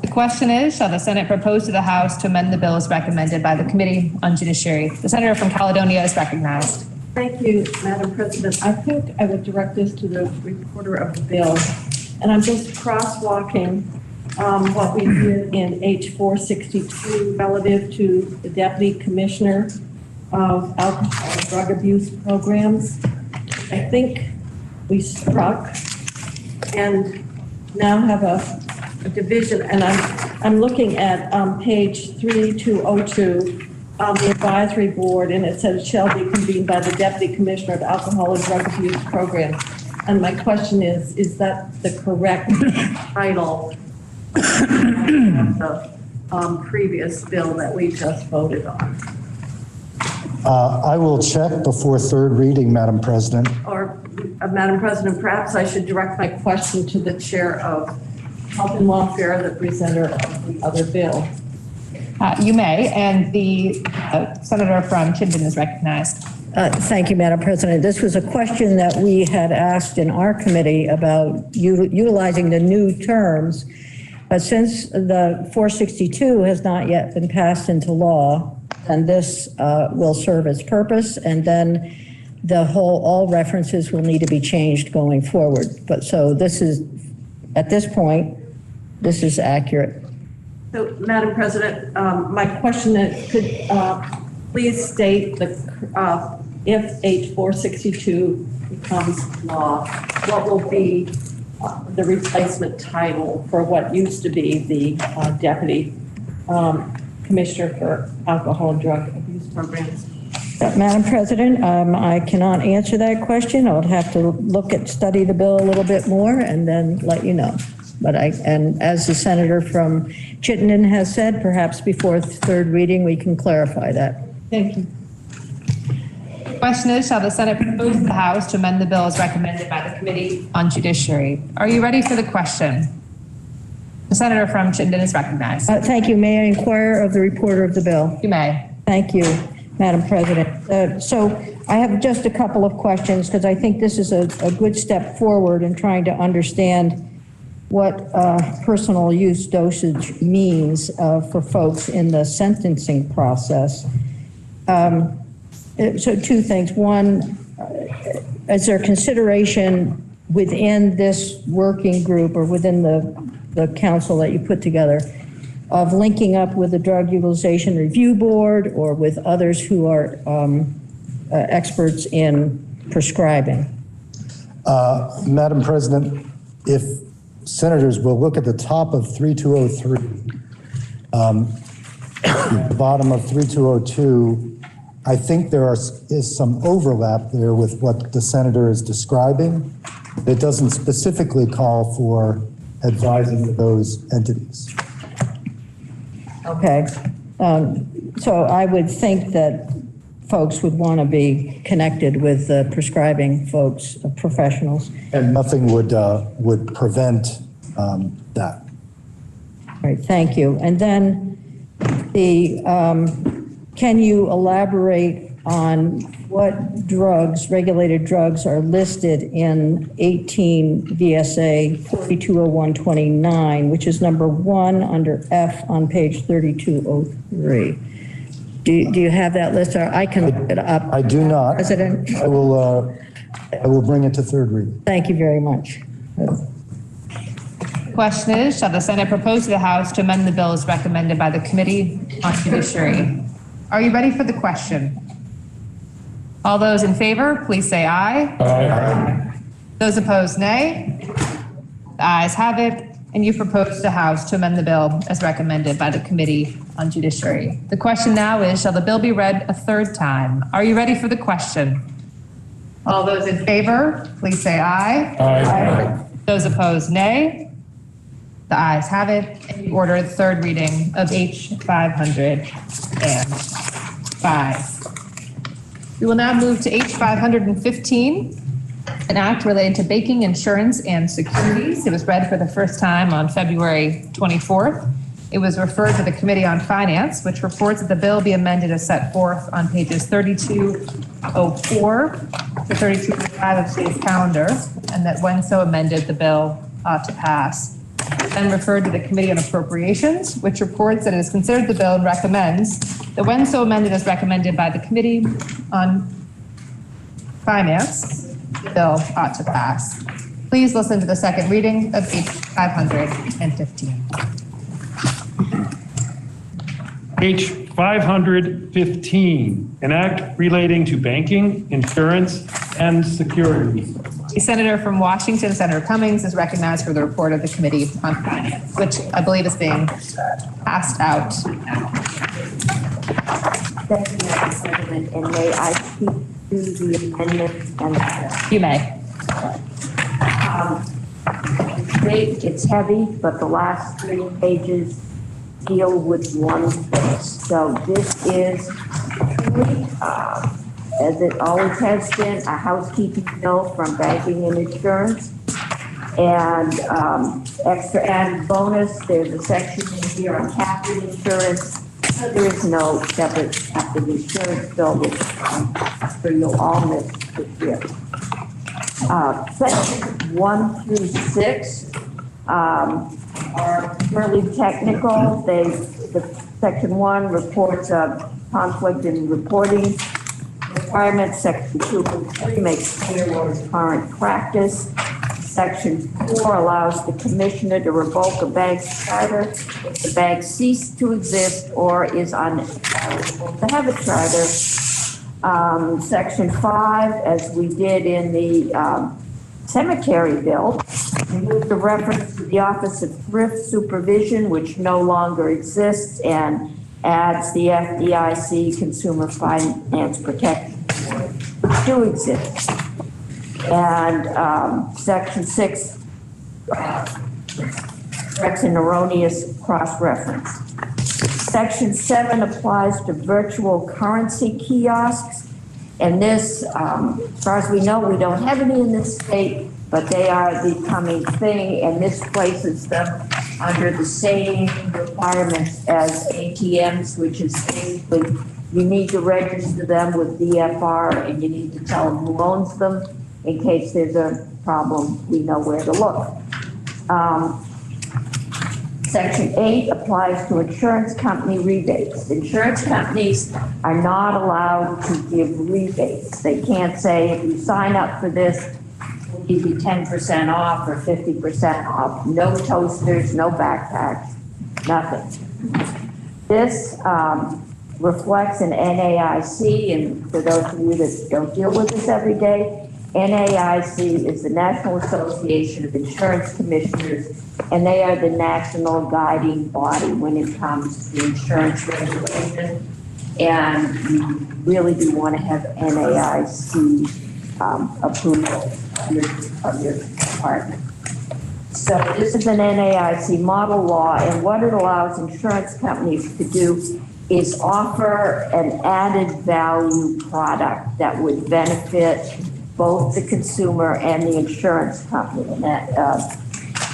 The question is, shall the Senate propose to the House to amend the bill as recommended by the Committee on Judiciary? The senator from Caledonia is recognized. Thank you, Madam President. I think I would direct this to the reporter of the bill. And I'm just crosswalking what we did in H462 relative to the Deputy Commissioner of Alcohol and Drug Abuse Programs. I think we struck and now have a division, and I'm looking at page 3202 of the advisory board, and it says shall be convened by the Deputy Commissioner of Alcohol and Drug Abuse Programs. And my question is that the correct title of the previous bill that we just voted on? I will check before third reading, Madam President. Or, Madam President, perhaps I should direct my question to the chair of Health and Welfare, the presenter of the other bill. You may, and the senator from Chittenden is recognized. Thank you, Madam President. This was a question that we had asked in our committee about utilizing the new terms. But since the 462 has not yet been passed into law, and this will serve its purpose, and then all references will need to be changed going forward. But so this is, at this point, this is accurate. So, Madam President, my question is, could please state if H462 becomes law, what will be the replacement title for what used to be the Deputy Commissioner for Alcohol and Drug Abuse Programs? Madam President, I cannot answer that question. I would have to study the bill a little bit more and then let you know. But and as the senator from Chittenden has said, perhaps before third reading, we can clarify that. Thank you. The question is, shall the Senate propose to the House to amend the bill as recommended by the Committee on Judiciary? Are you ready for the question? The senator from Chittenden is recognized. Thank you. May I inquire of the reporter of the bill? You may. Thank you, Madam President. So I have just a couple of questions because I think this is a good step forward in trying to understand what personal use dosage means for folks in the sentencing process. So 2 things. One, is there consideration within this working group or within the council that you put together of linking up with the Drug Utilization Review Board or with others who are experts in prescribing? Madam President, if senators will look at the top of 3203, the bottom of 3202, I think is some overlap there with what the senator is describing. It doesn't specifically call for advising those entities. Okay. So I would think that folks would want to be connected with the prescribing folks, professionals. And nothing would prevent that. All right, thank you. And then can you elaborate on what drugs, regulated drugs, are listed in 18 VSA 420129, which is number 1 under F on page 3203? Do you have that list? Or I can look it up. I do not. President? I will bring it to third reading. Thank you very much. Question is, shall the Senate propose to the House to amend the bill as recommended by the Committee on Judiciary? Are you ready for the question? All those in favor, please say aye. Aye. Those opposed, nay. The ayes have it, and you propose to the House to amend the bill as recommended by the Committee on Judiciary. The question now is, shall the bill be read a third time? Are you ready for the question? All those in favor, please say aye. Aye. Those opposed, nay. The ayes have it, and you order the third reading of H 505. We will now move to H 515, an act related to banking, insurance, and securities. It was read for the first time on February 24th. It was referred to the Committee on Finance, which reports that the bill be amended as set forth on pages 3204 to 3205 of today's calendar, and that when so amended, the bill ought to pass. Then referred to the Committee on Appropriations, which reports that it has considered the bill and recommends that when so amended as recommended by the Committee on Finance, the bill ought to pass. Please listen to the second reading of H 515. H 515, an act relating to banking, insurance, and securities. The senator from Washington, Senator Cummings, is recognized for the report of the Committee on Finance, which I believe is being passed out now. Thank you, Madam President, and may I speak to the amendment? You may. It's heavy, but the last 3 pages deal with one thing. So this is truly, as it always has been, a housekeeping bill from banking and insurance. And extra added bonus, there's a section in here on captive insurance. There is no separate captive insurance bill, which I'm sure you'll all miss this year. Sections 1 through 6 are fairly technical. The section 1 reports conflict in reporting requirements. Section 2 and 3 makes clear what is current practice. Section 4 allows the commissioner to revoke a bank's charter if the bank ceased to exist or is unable to have a charter. Section 5, as we did in the cemetery bill, removed the reference to the Office of Thrift Supervision, which no longer exists, and adds the FDIC Consumer Finance Protection Board, which do exist. And Section 6 corrects an erroneous cross-reference. Section 7 applies to virtual currency kiosks. And this, as far as we know, we don't have any in this state, but they are the coming thing, and this places them under the same requirements as ATMs, which is basically you need to register them with DFR and you need to tell them who owns them. In case there's a problem, we know where to look. Section 8 applies to insurance company rebates. Insurance companies are not allowed to give rebates. They can't say, if you sign up for this, we'll give you 10% off or 50% off. No toasters, no backpacks, nothing. This reflects an NAIC, and for those of you that don't deal with this every day, NAIC is the National Association of Insurance Commissioners, and they are the national guiding body when it comes to insurance regulation. And you really do want to have NAIC approval of your department. So this is an NAIC model law, and what it allows insurance companies to do is offer an added value product that would benefit both the consumer and the insurance company. And that,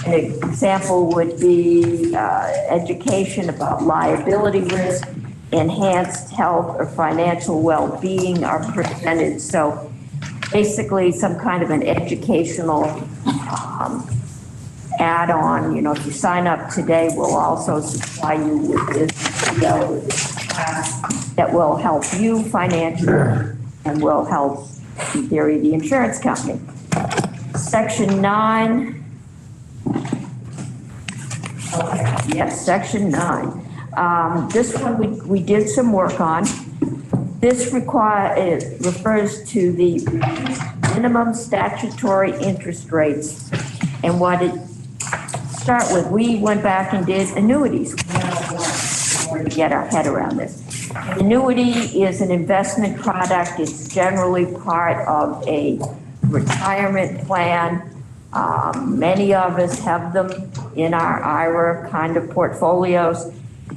an example would be education about liability risk, enhanced health or financial well-being are presented. So basically some kind of an educational add-on. You know, if you sign up today, we'll also supply you with this video that will help you financially and will help, in theory, the insurance company. Section 9. Okay. Yes, Section 9. This one we did some work on. This refers to the minimum statutory interest rates, and what it start with. We went back and did annuities to get our head around this. Annuity is an investment product. It's generally part of a retirement plan. Many of us have them in our IRA kind of portfolios.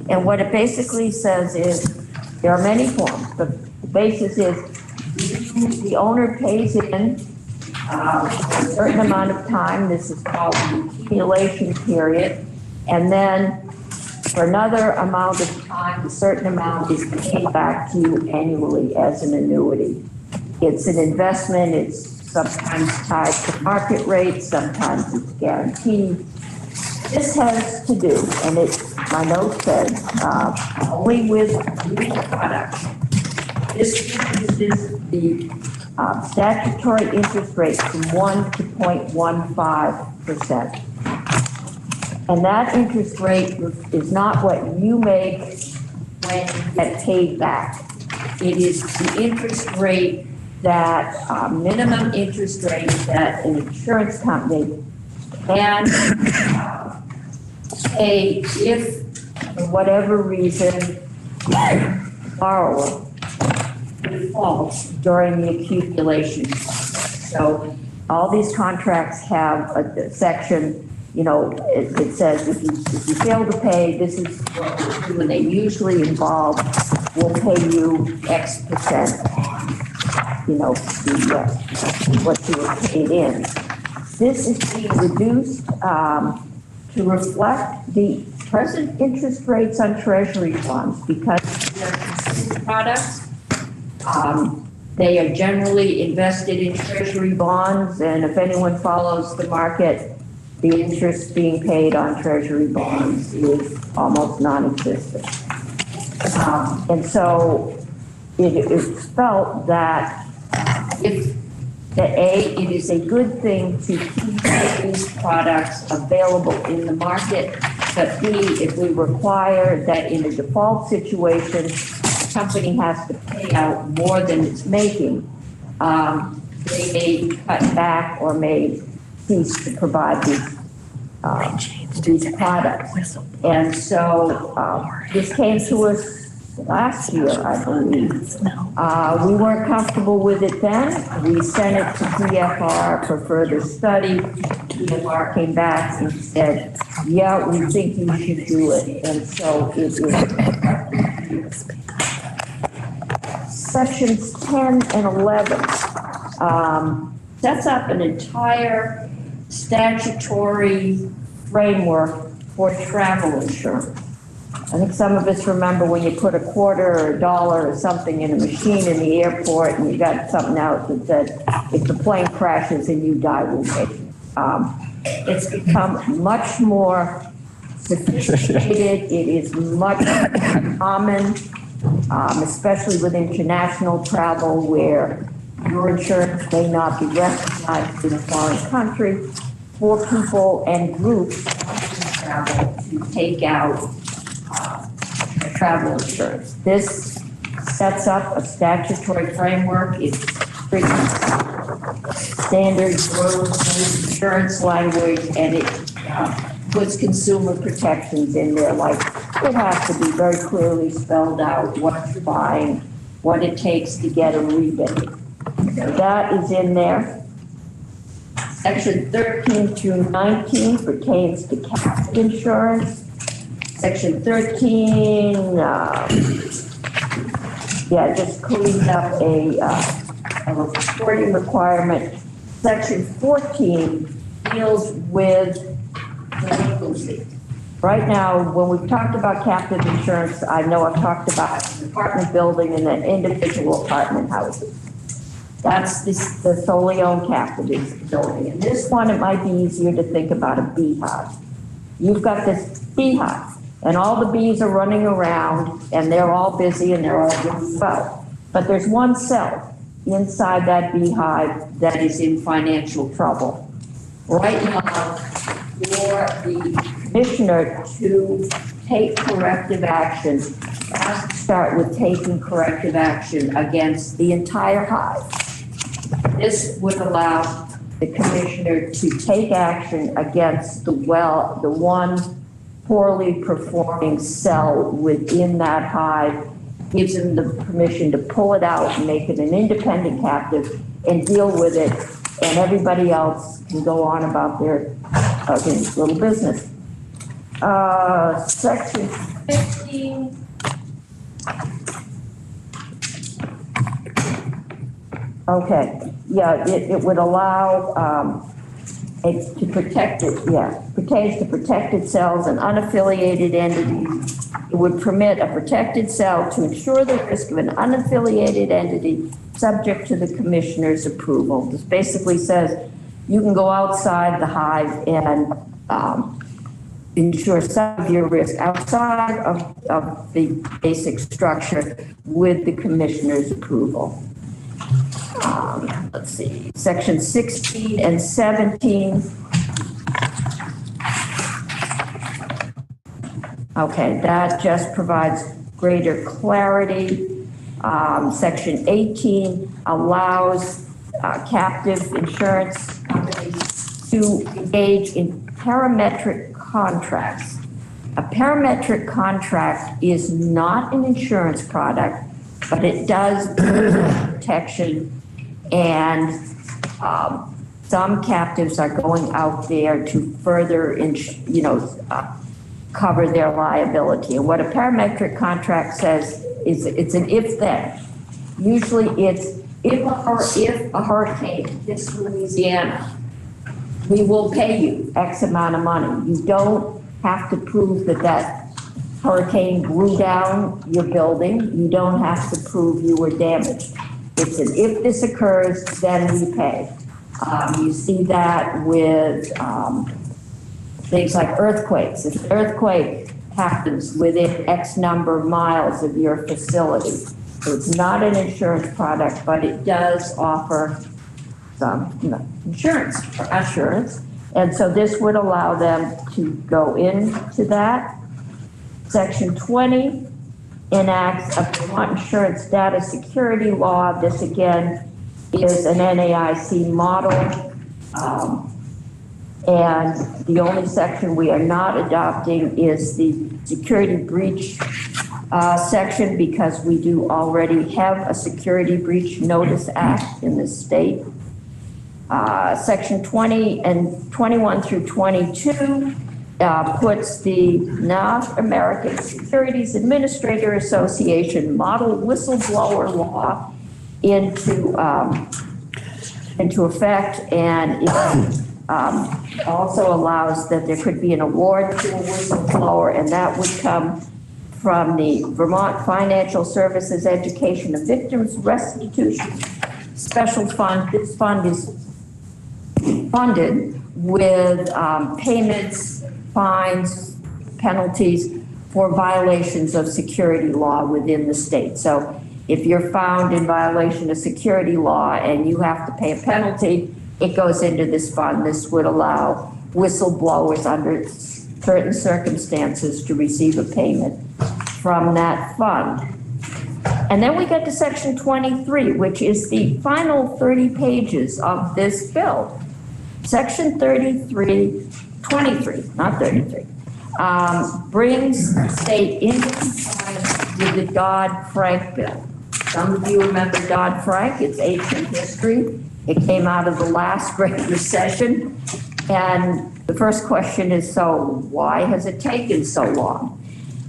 And what it basically says is there are many forms, but the basis is the owner pays in a certain amount of time. This is called the accumulation period. And then for another amount of time, a certain amount is paid back to you annually as an annuity. It's an investment. It's sometimes tied to market rates, sometimes it's guaranteed. This has to do, and my note says, only with these products. This is the statutory interest rate from 1 to 0.15%. And that interest rate is not what you make when you get paid back. It is the interest rate that minimum interest rate that an insurance company can pay if, for whatever reason, borrower defaults during the accumulation. So all these contracts have a section, you know, it says if you fail to pay, this is what we'll do, and they usually involve, we'll pay you X percent, you know, what you were paid in. This is being reduced to reflect the present interest rates on treasury bonds because they're consumer products. They are generally invested in treasury bonds, and if anyone follows the market, the interest being paid on treasury bonds is almost non-existent. And so it's felt that it is a good thing to keep these products available in the market, but B, if we require that in a default situation, the company has to pay out more than it's making, they may cut back or may cease to provide these products. And so this came to us last year, I believe. We weren't comfortable with it then. We sent it to DFR for further study. DFR came back and said, yeah, we think you should do it. And so it is. Sections 10 and 11 sets up an entire statutory framework for travel insurance. I think some of us remember when you put a quarter or a dollar or something in a machine in the airport and you got something out that said, if the plane crashes and you die, we'll pay you. It's become much more sophisticated. It is much common, especially with international travel where your insurance may not be recognized in a foreign country, for people and groups travel to take out travel insurance. This sets up a statutory framework. It's pretty standard insurance language, and it puts consumer protections in there like it has to be very clearly spelled out what you're buying, what it takes to get a rebate. So that is in there. Section 13 through 19 pertains to captive insurance. Section 13, just cleans up a reporting requirement. Section 14 deals with delinquency. Right now, when we've talked about captive insurance, I know I've talked about apartment building and then individual apartment houses. That's the solely owned captive building. And this one, it might be easier to think about a beehive. You've got this beehive, and all the bees are running around, and they're all busy, and they're all doing well. But there's one cell inside that beehive that is in financial trouble. Right now, for the commissioner to take corrective action, has to start with taking corrective action against the entire hive. This would allow the commissioner to take action against the one poorly performing cell within that hive, gives him the permission to pull it out and make it an independent captive and deal with it, and everybody else can go on about their little business. Section 15. Okay, it would allow it to protect it, pertains to protected cells and unaffiliated entities. It would permit a protected cell to ensure the risk of an unaffiliated entity subject to the commissioner's approval. This basically says you can go outside the hive and ensure some of your risk outside of the basic structure with the commissioner's approval. Let's see, section 16 and 17. Okay, that just provides greater clarity. Section 18 allows captive insurance companies to engage in parametric contracts. A parametric contract is not an insurance product, but it does protection, and some captives are going out there to further, cover their liability. And what a parametric contract says is it's an if-then. Usually it's if a hurricane hits Louisiana, we will pay you X amount of money. You don't have to prove that hurricane blew down your building. You don't have to prove you were damaged. It's an if this occurs, then we pay. You see that with things like earthquakes. If an earthquake happens within X number of miles of your facility, so it's not an insurance product, but it does offer some insurance or assurance. And so this would allow them to go into that. Section 20 enacts a Vermont insurance data security law. This again is an NAIC model. And the only section we are not adopting is the security breach section, because we do already have a Security Breach Notice Act in the state. Section 20 and 21 through 22 puts the North American Securities Administrator Association model whistleblower law into effect, and it also allows that there could be an award to a whistleblower, and that would come from the Vermont Financial Services Education of Victims Restitution Special Fund. This fund is funded with payments, fines, penalties for violations of security law within the state. So if you're found in violation of security law and you have to pay a penalty, it goes into this fund. This would allow whistleblowers under certain circumstances to receive a payment from that fund. And then we get to section 23, which is the final 30 pages of this bill. Section 23, not 33, brings the state into compliance with the Dodd-Frank Bill. Some of you remember Dodd-Frank, it's ancient history. It came out of the last Great Recession. And the first question is, so why has it taken so long?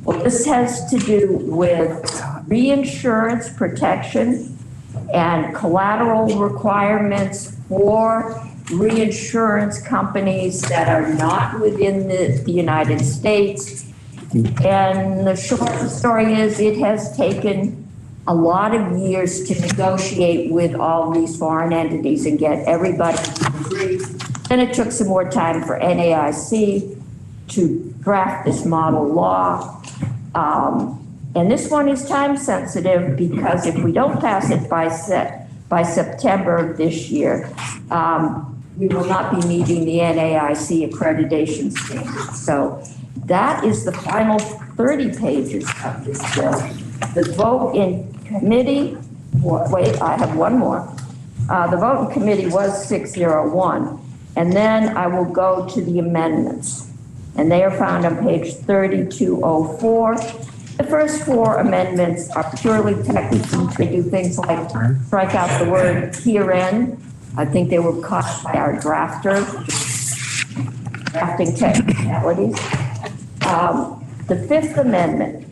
Well, this has to do with reinsurance protection and collateral requirements for reinsurance companies that are not within the United States. And the short story is it has taken a lot of years to negotiate with all these foreign entities and get everybody to agree. Then it took some more time for NAIC to draft this model law. And this one is time sensitive because if we don't pass it by September of this year, we will not be meeting the NAIC accreditation standards. So that is the final 30 pages of this bill. The vote in committee, wait, I have one more. The vote in committee was 601. And then I will go to the amendments. And they are found on page 3204. The first four amendments are purely technical. They do things like strike out the word herein. I think they were caught by our drafter, drafting technicalities. The Fifth Amendment.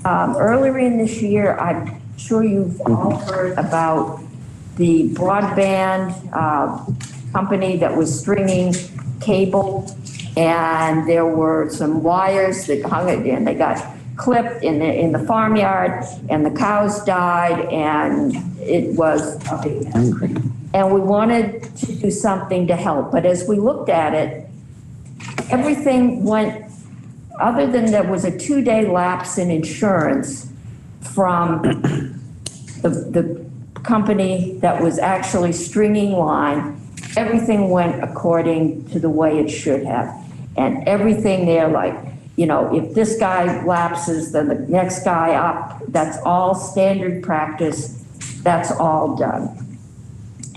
Earlier in this year, I'm sure you've all heard about the broadband company that was stringing cable, and there were some wires that hung it, and they got clipped in the farmyard, and the cows died, and it was a big mess. And we wanted to do something to help, but as we looked at it, everything went, other than there was a 2-day lapse in insurance from the company that was actually stringing line, everything went according to the way it should have. And everything there, like, you know, if this guy lapses, then the next guy up, that's all standard practice, that's all done.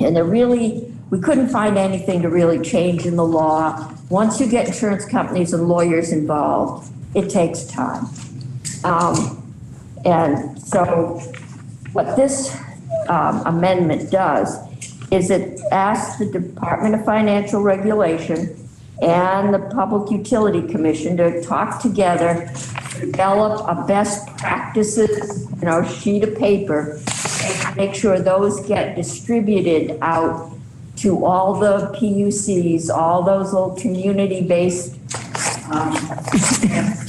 And we couldn't find anything to really change in the law. Once you get insurance companies and lawyers involved, it takes time. And so what this amendment does is it asks the Department of Financial Regulation and the Public Utility Commission to talk together, develop a best practices, sheet of paper, and make sure those get distributed out to all the PUCs, all those little community-based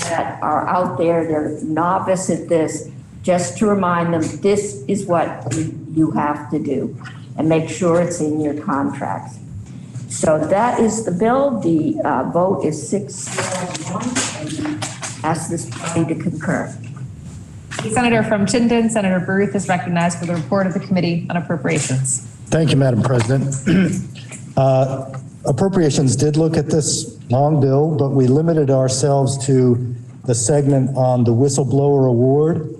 that are out there, they're novice at this, just to remind them, this is what you have to do, and make sure it's in your contracts. So that is the bill. The vote is 601. Ask this body to concur. The senator from Chittenden, Senator Booth, is recognized for the report of the Committee on Appropriations. Thank you, Madam President. Appropriations did look at this long bill, but we limited ourselves to the segment on the whistleblower award.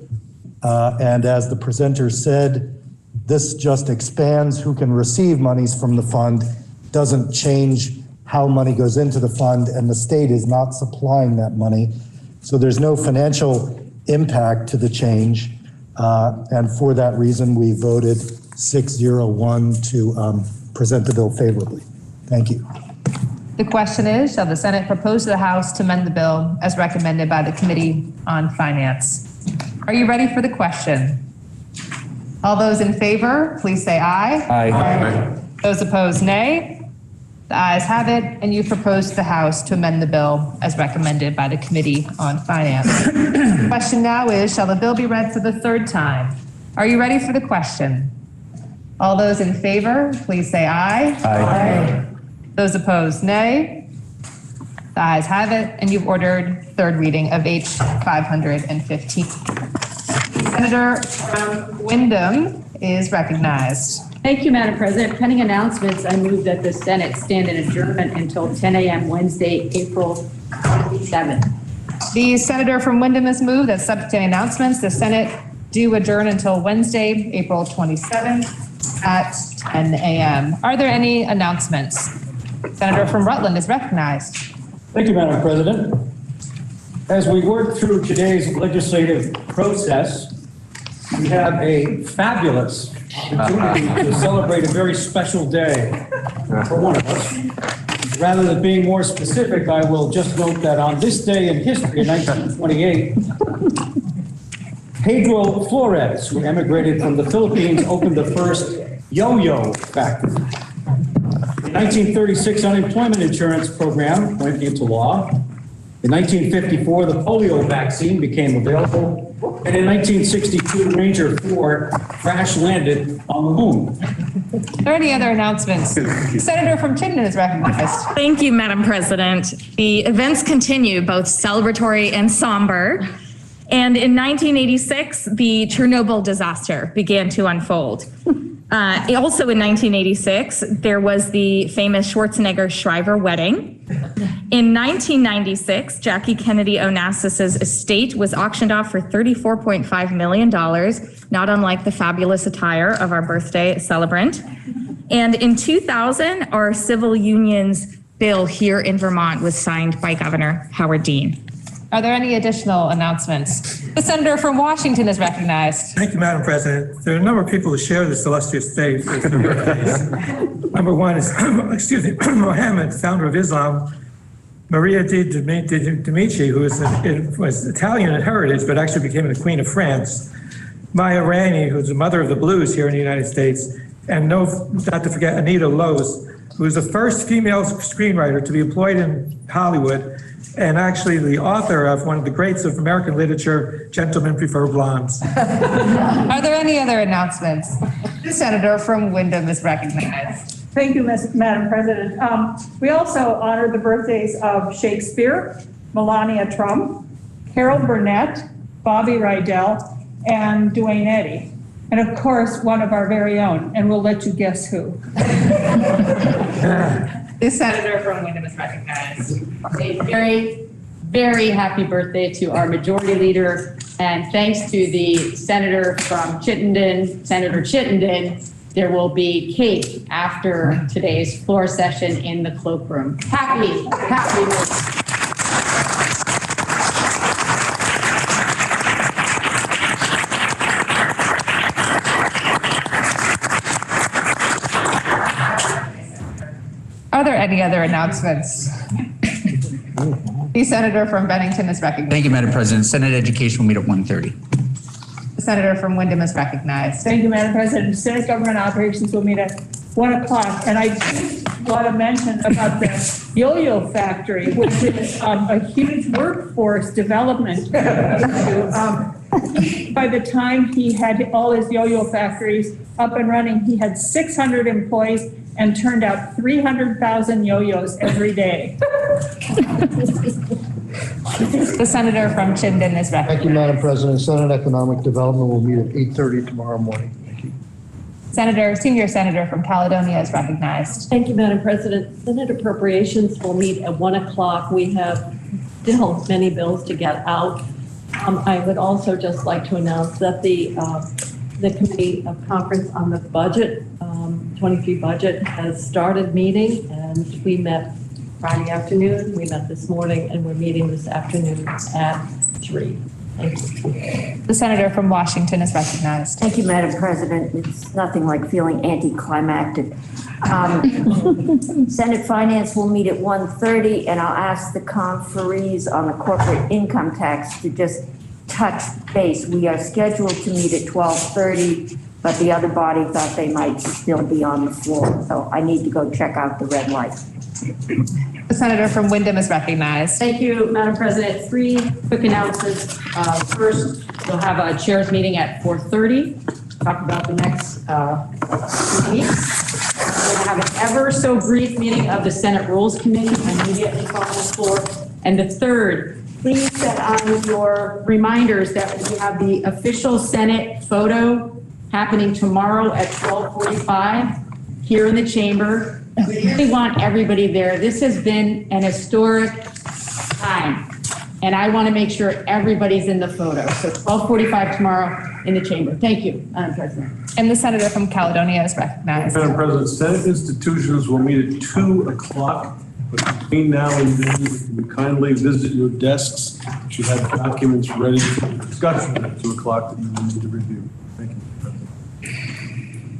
And as the presenter said, this just expands who can receive monies from the fund, doesn't change how money goes into the fund, and the state is not supplying that money. So there's no financial impact to the change. And for that reason, we voted 601 to present the bill favorably. Thank you. The question is, shall the Senate propose to the House to amend the bill as recommended by the Committee on Finance? Are you ready for the question? All those in favor, please say aye. Aye. Those opposed, nay. The ayes have it, and you propose to the House to amend the bill as recommended by the Committee on Finance. The question now is, shall the bill be read for the third time? Are you ready for the question? All those in favor, please say aye. Aye. Those opposed, nay. The ayes have it, and you've ordered third reading of H 515. Senator from Windham is recognized. Thank you, Madam President. Pending announcements, I move that the Senate stand in adjournment until 10 a.m. Wednesday, April 27th. The senator from Windham has moved that subject to any announcements, the Senate do adjourn until Wednesday, April 27th at 10 a.m. Are there any announcements? Senator from Rutland is recognized. Thank you, Madam President. as we work through today's legislative process, we have a fabulous opportunity to celebrate a very special day for one of us. Rather than being more specific, I will just note that on this day in history, in 1928, Pedro Flores, who emigrated from the Philippines, opened the first yo-yo factory. The 1936 unemployment insurance program went into law. In 1954, the polio vaccine became available. And in 1962, Ranger 4 crash landed on the moon. Are there any other announcements? Senator from Chittenden is recognized. Thank you, Madam President. The events continue, both celebratory and somber. And in 1986, the Chernobyl disaster began to unfold. Also in 1986, there was the famous Schwarzenegger-Shriver wedding. In 1996, Jackie Kennedy Onassis's estate was auctioned off for $34.5 million, not unlike the fabulous attire of our birthday celebrant. And in 2000, our civil unions bill here in Vermont was signed by Governor Howard Dean. Are there any additional announcements? The senator from Washington is recognized. Thank you, Madam President. There are a number of people who share this illustrious day for their birthdays. Number one is, Mohammed, founder of Islam, Maria de Medici, who was Italian in heritage, but actually became the Queen of France. Maya Rainey, who's the mother of the blues here in the United States, and not to forget Anita Loos, who was the first female screenwriter to be employed in Hollywood, and actually the author of one of the greats of American literature, Gentlemen Prefer Blondes. Are there any other announcements? The senator from Wyndham is recognized. Thank you, Madam President. We also honor the birthdays of Shakespeare, Melania Trump, Carol Burnett, Bobby Rydell, and Duane Eddy. And of course, one of our very own, and we'll let you guess who. The senator from Wyndham is recognized. A very, very happy birthday to our majority leader. And thanks to the senator from Chittenden, Senator Chittenden, there will be cake after today's floor session in the cloakroom. Happy birthday. Are there any other announcements? The senator from Bennington is recognized. Thank you, Madam President. Senate Education will meet at 1:30. The senator from Wyndham is recognized. Thank you, Madam President. Senate Government Operations will meet at 1 o'clock. And I just want to mention about the yo-yo factory, which is a huge workforce development issue. By the time he had all his yo-yo factories up and running, he had 600 employees and turned out 300,000 yo-yos every day. The senator from Chittenden is recognized. Thank you, Madam President. Senate Economic Development will meet at 8:30 tomorrow morning. Thank you. Senior Senator from Caledonia is recognized. Thank you, Madam President. Senate Appropriations will meet at 1 o'clock. We have still many bills to get out. I would also just like to announce that the Committee of Conference on the Budget, 23 budget, has started meeting, and we met Friday afternoon, we met this morning, and we're meeting this afternoon at 3. Thank you. The senator from Washington is recognized. Thank you, Madam President. It's nothing like feeling anticlimactic. Senate Finance will meet at 1:30, and I'll ask the conferees on the corporate income tax to just touch base. We are scheduled to meet at 12:30, but the other body thought they might still be on the floor. So I need to go check out the red light. The senator from Wyndham is recognized. Thank you, Madam President. 3 quick announcements. First, we'll have a chairs meeting at 4:30. Talk about the next 2 weeks. We're going to have an ever so brief meeting of the Senate Rules Committee immediately following the floor. And the third, please set on your reminders that we have the official Senate photo happening tomorrow at 12:45 here in the chamber. We really want everybody there. This has been an historic time, and I want to make sure everybody's in the photo. So 12:45 tomorrow in the chamber. Thank you, Madam President. And the senator from Caledonia is recognized. Madam President, Senate institutions will meet at 2 o'clock. But between now and then, if you would kindly visit your desks, you should have documents ready for discussion at 2 o'clock that you will need to review. Thank you.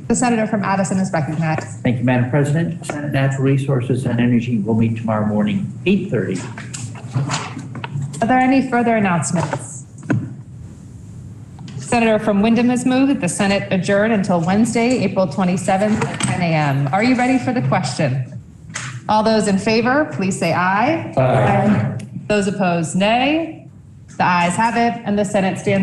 The senator from Addison is recognized. Thank you, Madam President. Senate Natural Resources and Energy will meet tomorrow morning, 8:30. Are there any further announcements? Senator from Wyndham has moved that the Senate adjourn until Wednesday, April 27th at 10 a.m. Are you ready for the question? All those in favor, please say aye. Aye. Those opposed, nay. The ayes have it, and the Senate stands